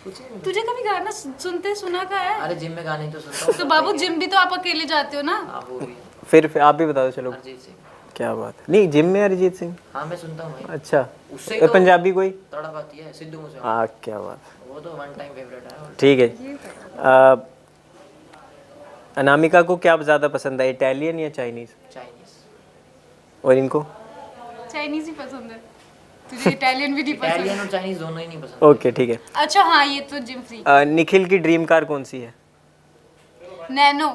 कुछ नहीं। तुझे कभी गाना सुनते सुना का है? अरे जिम में गाने तो सुनता हूँ। तो बाबू जिम भी तो आप अकेले जाते हो ना। हाँ वो भी। फिर आप भी बता दो चलो। अरिजीत सिंह। क्या बात है, नहीं जिम में अरिजीत सिंह? हाँ मैं सुनता हूँ भाई। अच्छा, उससे और तो पंजाबी कोई? तड़प आती है, सिद्धू मूसे। हाँ क्या बात है। वो तो वन टाइम फेवरेट है। ठीक है। अनामिका को क्या ज़्यादा पसंद है, इटालियन या चाइनीज़? चाइनीज। और इनको? चाइनीज ही पसंद है। तुझे इटालियन भी नहीं इटालियन पसंद? और चाइनीज दोनों ही नहीं पसंद। ओके ठीक है। अच्छा हाँ, ये तो जिम फ्री। निखिल की ड्रीम कार कौन सी है? नैनो।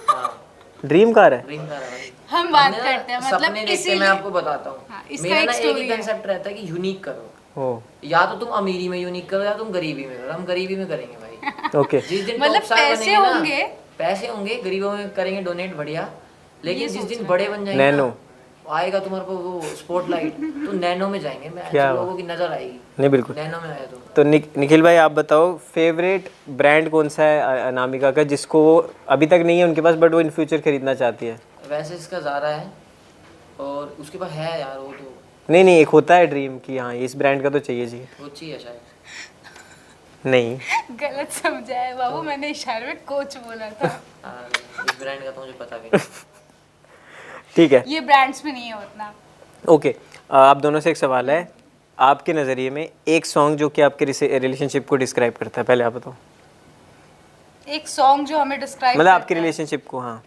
हाँ ड्रीम कार है? ड्रीम कार है भाई। हम बात हमने ना करते हैं, मतलब सपने देखते हैं, इसीलिए मैं आपको बताता हाँ, हूँ। इसका मेरा एक ना एक story ही है। कंसेप्ट रहता है कि यूनिक करो। ओ या तो तुम अमीरी में यूनिक करो या तुम गरीबी में करो। हम गरीबी में करेंगे भाई। ओके जिस दिन मतलब top star पैसे बनेंगे ना, होंगे। पैसे होंगे, गरीबों में करेंगे डोनेट, बढ़िया। लेकिन ये जिस सोच दिन रहा बड़े बन जाएंगे नैनो। ना, आएगा तुम्हारे को वो स्पॉटलाइट, तो नैनो में जाएंगे। मैं क्या लोगों की नजर आएगी। नहीं बिल्कुल। नैनो में आया तुम। तो निखिल भाई आप बताओ, फेवरेट ब्रांड कौन सा है अनामिका का, जिसको वो अभी तक नहीं है उनके पास, बट वो इन फ्यूचर खरीदना चाहती है? वैसे इसका ज़ारा है, और उसके पास है यार वो तो नहीं नहीं, एक होता है ड्रीम कि हाँ इस ब्रांड का तो चाहिए। गुच्ची है शायद। नहीं गलत समझा है बाबू, मैंने इशारे में कोच बोला था। हाँ, इस ब्रांड का तो मुझे पता भी नहीं। ठीक है ये ब्रांड्स में नहीं है उतना। ओके। आप दोनों से एक सवाल है, आपके नज़रिए में एक सॉन्ग जो कि आपके रिलेशनशिप को डिस्क्राइब करता है, पहले आप बताओ। एक सॉन्ग जो हमें डिस्क्राइब मतलब आपके रिलेशनशिप को। हाँ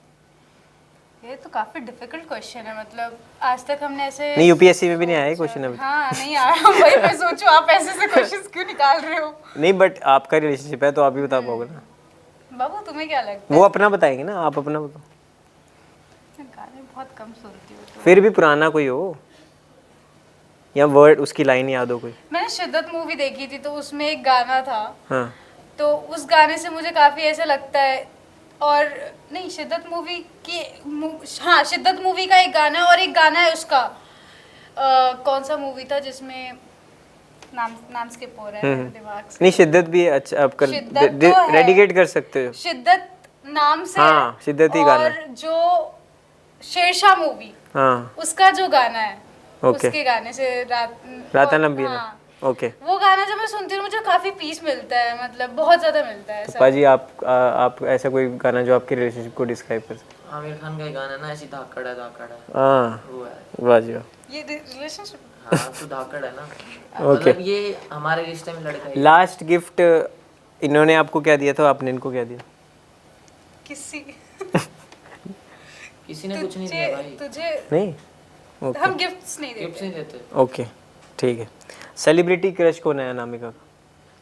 ये तो काफी डिफिकल्ट क्वेश्चन है, मतलब आज तक हमने ऐसे नहीं, यूपीएससी में भी नहीं आया क्वेश्चन अभी। हाँ नहीं आया। वही मैं सोचूं आप ऐसे से क्वेश्चंस क्यों निकाल रहे हो? नहीं बट आपका रिलेशनशिप है तो आप भी बता पाओगे ना। बाबू तुम्हें क्या लगता वो अपना बताएंगे ना, आप अपना बताओ। है? गाने बहुत कम सुनती हूँ। तो फिर भी पुराना कोई हो या वर्ड उसकी लाइन याद हो कोई? मैंने शिद्दत मूवी देखी थी, तो उसमें एक गाना था, हाँ तो उस गाने से मुझे काफ़ी ऐसा लगता है। और नहीं, शिद्दत मूवी की हाँ, शिद्दत मूवी का एक गाना है, और एक गाना है उसका कौन सा मूवी था जिसमें नाम स्किप हो रहा है मेरे दिमाग से। नहीं, शिद्दत भी अच्छा आप कर शिद्दत तो है। डेडिकेट कर सकते हो। शिद्दत नाम से हाँ, है। शिद्दत ही गाना और जो शेरशाह मूवी, हाँ उसका जो गाना है, ओके। उसके गाने से राता लंबी ना, हाँ, ओके। वो गाना जब मैं सुनती हूँ मुझे काफी पीस मिलता है, मतलब बहुत ज्यादा मिलता है तो ऐसा। पाजी आप ऐसा कोई गाना जो आपके रिलेशनशिप को डिस्क्राइब कर सकते? आमिर खान का ही गाना ना, ऐसी धाकड़ है हाँ वो है। वाह जी वाह। ये रिलेशनशिप हाँ तो धाकड़ है ना, ओके। मतलब ये हमारे रिश्ते में लड़का ही है। लास्ट गिफ्ट इन्होंने आपको क्या दिया था, आपने इनको क्या दिया? किसी किसी ने कुछ नहीं दिया भाई, तुझे नहीं, ओके हम गिफ्ट्स नहीं गिफ्ट देते। नहीं देते। ओके ठीक है। सेलिब्रिटी क्रश कौन है अनामिका का?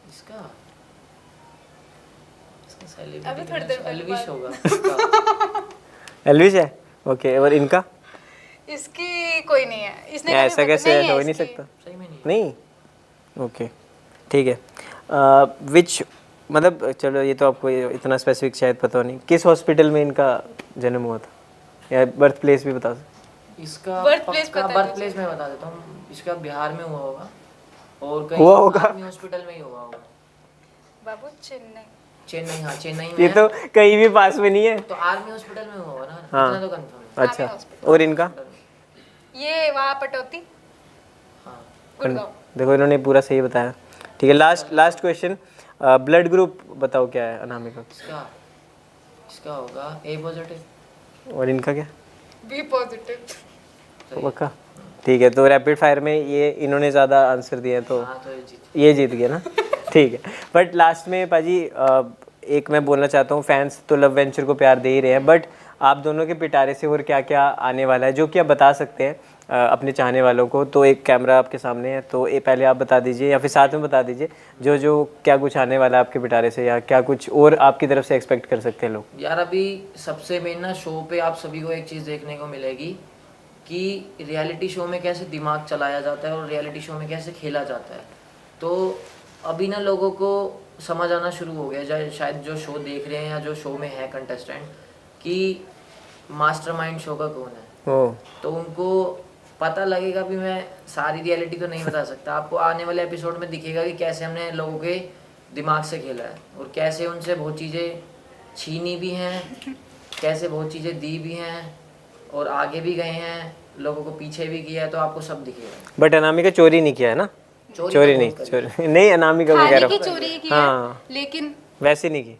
इसका अभी थोड़ी देर सेलिब्रिटी पहले एल्विश बात- होगा इसका। एल्विश है, ओके। और इनका इसकी कोई नहीं है, इसने ऐसा कभी कैसे नहीं है हो ही नहीं इसकी। सकता? सही में नहीं। नहीं, ओके ठीक है। विच मतलब चलो ये तो आपको इतना स्पेसिफिक शायद पता नहीं, किस हॉस्पिटल में इनका जन्म हुआ था या बर्थ प्लेस भी बता सकते? इसका Birthplace पक्का पता है बर्थ प्लेस में बता देता हूँ, इसका बिहार में हुआ होगा और कहीं हुआ होगा? आर्मी हॉस्पिटल में ही हुआ होगा। बाबू चेन्नई। चेन्नई, हाँ चेन्नई में ये है। तो कहीं भी पास में नहीं है। तो आर्मी हॉस्पिटल में हुआ होगा ना, हाँ। इतना तो कंफर्म है। अच्छा, और इनका? ये वहाँ पटौती, हाँ गुड़गांव। देखो इन्होंने पूरा सही बताया। ठीक है, लास्ट क्वेश्चन, ब्लड ग्रुप बताओ क्या है अनामिका का? इसका होगा ए पॉजिटिव। और इनका क्या? B positive. पक्का? ठीक है, तो रैपिड फायर में ये इन्होंने ज़्यादा आंसर दिए हैं, तो हाँ तो ये जीत गया ना। ठीक है, बट लास्ट में पाजी एक मैं बोलना चाहता हूँ, फैंस तो लव वेंचर को प्यार दे ही रहे हैं, बट आप दोनों के पिटारे से और क्या क्या आने वाला है जो कि आप बता सकते हैं अपने चाहने वालों को। तो एक कैमरा आपके सामने है, तो ये पहले आप बता दीजिए या फिर साथ में बता दीजिए जो जो क्या कुछ आने वाला है आपके पिटारे से, या क्या कुछ और आपकी तरफ से एक्सपेक्ट कर सकते हैं लोग। यार अभी सबसे मेन ना शो पे आप सभी को एक चीज़ देखने को मिलेगी कि रियलिटी शो में कैसे दिमाग चलाया जाता है और रियलिटी शो में कैसे खेला जाता है। तो अभी ना लोगों को समझ आना शुरू हो गया, शायद जो शो देख रहे हैं या जो शो में है कंटेस्टेंट, कि मास्टरमाइंड शो का कौन है। ओह, तो उनको पता लगेगा भी, मैं सारी रियलिटी तो नहीं बता सकता आपको, आने वाले एपिसोड में दिखेगा कि कैसे हमने लोगों के दिमाग से खेला है और कैसे उनसे बहुत चीज़ें छीनी भी हैं, कैसे बहुत चीज़ें दी भी हैं और आगे भी गए हैं, लोगों को पीछे भी किया है, तो आपको सब दिखेगा। बट अनामिका चोरी नहीं किया है ना? चोरी तो नहीं, बहुत चोरी नहीं, अनामिका को कह खाने रहा की हूँ। चोरी की हाँ। है, लेकिन वैसे नहीं की,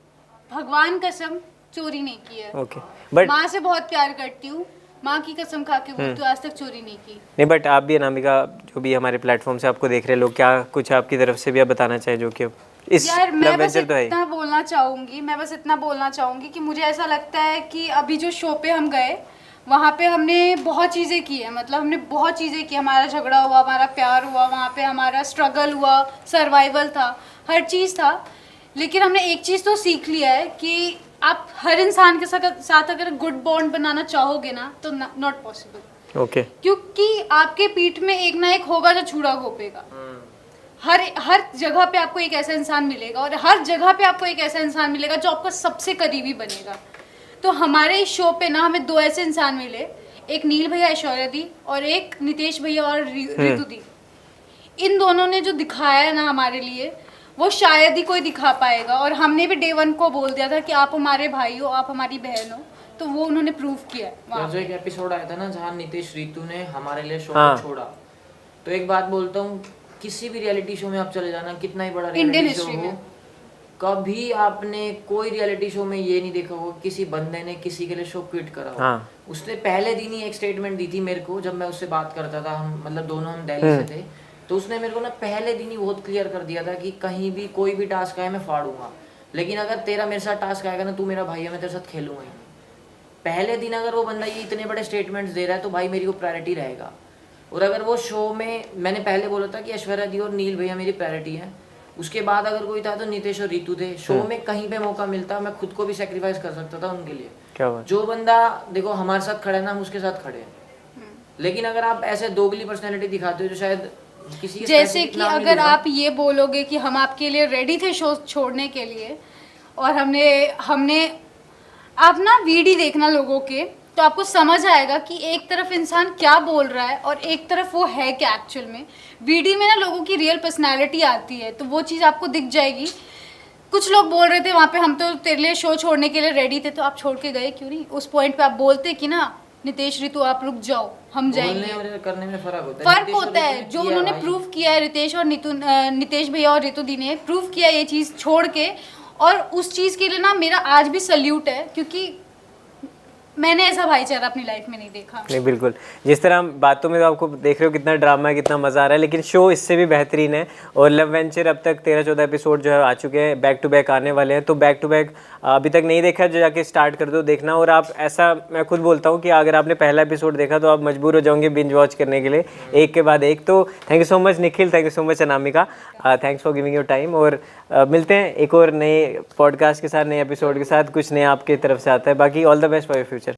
भगवान कसम चोरी नहीं की है। ओके। बट माँ से बहुत प्यार करती हूँ, माँ की कसम खा के बोलती हूँ, आज तक चोरी नहीं की। नहीं, बट आप भी अनामिका, जो भी हमारे प्लेटफॉर्म से आपको देख रहे लोग, क्या कुछ आपकी तरफ से भी आप बताना चाहें जो कि इस यार मैं लव बस वेंचर तो है ही। इतना बोलना चाहूँगी कि मुझे ऐसा लगता है कि अभी जो शो पे हम गए वहाँ पे हमने बहुत चीज़ें की है, मतलब हमने बहुत चीज़ें की, हमारा झगड़ा हुआ, हमारा प्यार हुआ, वहाँ पे हमारा स्ट्रगल हुआ, सर्वाइवल था, हर चीज़ था। लेकिन हमने एक चीज़ तो सीख लिया है कि आप हर इंसान के साथ अगर गुड बॉन्ड बनाना चाहोगे ना, तो नॉट पॉसिबल। ओके, क्योंकि आपके पीठ में एक ना एक होगा जो छुरा घोपेगा। हर जगह पे आपको एक ऐसा इंसान मिलेगा, और हर जगह पे आपको एक ऐसा इंसान मिलेगा जो आपका सबसे करीबी बनेगा। तो हमारे इस शो पे ना हमें दो ऐसे इंसान मिले, एक नील भैया ऐश्वर्या दी और एक नितेश भैया और ऋतु दी। इन दोनों ने जो दिखाया है ना हमारे लिए, वो शायद ही कोई दिखा पाएगा। और हमने भी डे 1 को बोल दिया था कि आप हमारे भाई हो, आप हमारी बहन हो, तो वो उन्होंने प्रूव किया है वहाँ यार जो पे। एक एपिसोड आया था ना जहाँ नितेश ऋतु ने हमारे लिए शो हाँ। को छोड़ा, तो एक बात बोलता हूँ, किसी भी रियलिटी शो में आप चले जाना, कितना ही बड़ा इंडियन रियलिटी शो हिस्ट्री हो, में कभी आपने कोई रियलिटी शो में ये नहीं देखा होगा किसी बंदे ने किसी के लिए शो क्विट करा हो। हाँ। उसने पहले दिन ही एक स्टेटमेंट दी थी मेरे को, जब मैं उससे बात करता था, हम मतलब दोनों हम दिल्ली से थे, तो उसने मेरे को ना पहले दिन ही बहुत क्लियर कर दिया था कि कहीं भी कोई भी टास्क आए मैं फाड़ूंगा, लेकिन अगर तेरा मेरे साथ टास्क आएगा ना, तू मेरा भाई है, मैं तेरे साथ खेलूंगा ही नहीं। पहले दिन अगर वो बंदा ये इतने बड़े स्टेटमेंट्स दे रहा है तो भाई मेरी को प्रायोरिटी रहेगा। और अगर वो शो में, मैंने पहले बोला था कि ऐश्वर्या दी और नील भैया मेरी प्रायोरिटी है, उसके बाद अगर कोई था तो नितेश और ऋतु थे। शो में कहीं पे मौका मिलता मैं खुद को भी सेक्रीफाइस कर सकता था उनके लिए। क्या बात। जो बंदा देखो हमारे साथ खड़ा है ना, हम उसके साथ खड़े हैं। लेकिन अगर आप ऐसे दोगली पर्सनैलिटी दिखाते हो जो शायद किसी के जैसे specific कि नाम नहीं अगर लूंगा। आप ये बोलोगे कि हम आपके लिए रेडी थे शो छोड़ने के लिए, और हमने आप ना वीडियो देखना लोगों के, तो आपको समझ आएगा कि एक तरफ इंसान क्या बोल रहा है और एक तरफ वो है क्या एक्चुअल में। वीडियो में ना लोगों की रियल पर्सनालिटी आती है, तो वो चीज़ आपको दिख जाएगी। कुछ लोग बोल रहे थे वहाँ पे हम तो तेरे लिए शो छोड़ने के लिए रेडी थे, तो आप छोड़ के गए क्यों नहीं? उस पॉइंट पे आप बोलते कि ना नितेश ऋतु आप रुक जाओ, हम जाएंगे। बोलने और करने में फर्क होता है। फर्क नितेश और होता है, ऋतु ने जो किया उन्होंने भाई। प्रूव किया है, रितेश और नितेश भैया और ऋतु दी ने प्रूव किया ये चीज़ छोड़ के, और उस चीज़ के लिए ना मेरा आज भी सल्यूट है, क्योंकि मैंने ऐसा भाईचारा अपनी लाइफ में नहीं देखा। नहीं बिल्कुल, जिस तरह हम बातों में तो आपको देख रहे हो कितना ड्रामा है, कितना मज़ा आ रहा है, लेकिन शो इससे भी बेहतरीन है। और लव वेंचर अब तक 13-14 एपिसोड जो है आ चुके हैं, बैक टू बैक आने वाले हैं। तो बैक टू बैक अभी तक नहीं देखा जो जाके स्टार्ट कर दो देखना। और आप ऐसा, मैं खुद बोलता हूँ कि अगर आपने पहला एपिसोड देखा तो आप मजबूर हो जाओगे बिंज वॉच करने के लिए एक के बाद एक। तो thank you so much Nikhil, thank you so much Anamika, thanks for giving your time. और मिलते हैं एक और नए पॉडकास्ट के साथ, नए एपिसोड के साथ, कुछ नया आपकी तरफ से आता है। बाकी all the best for your future.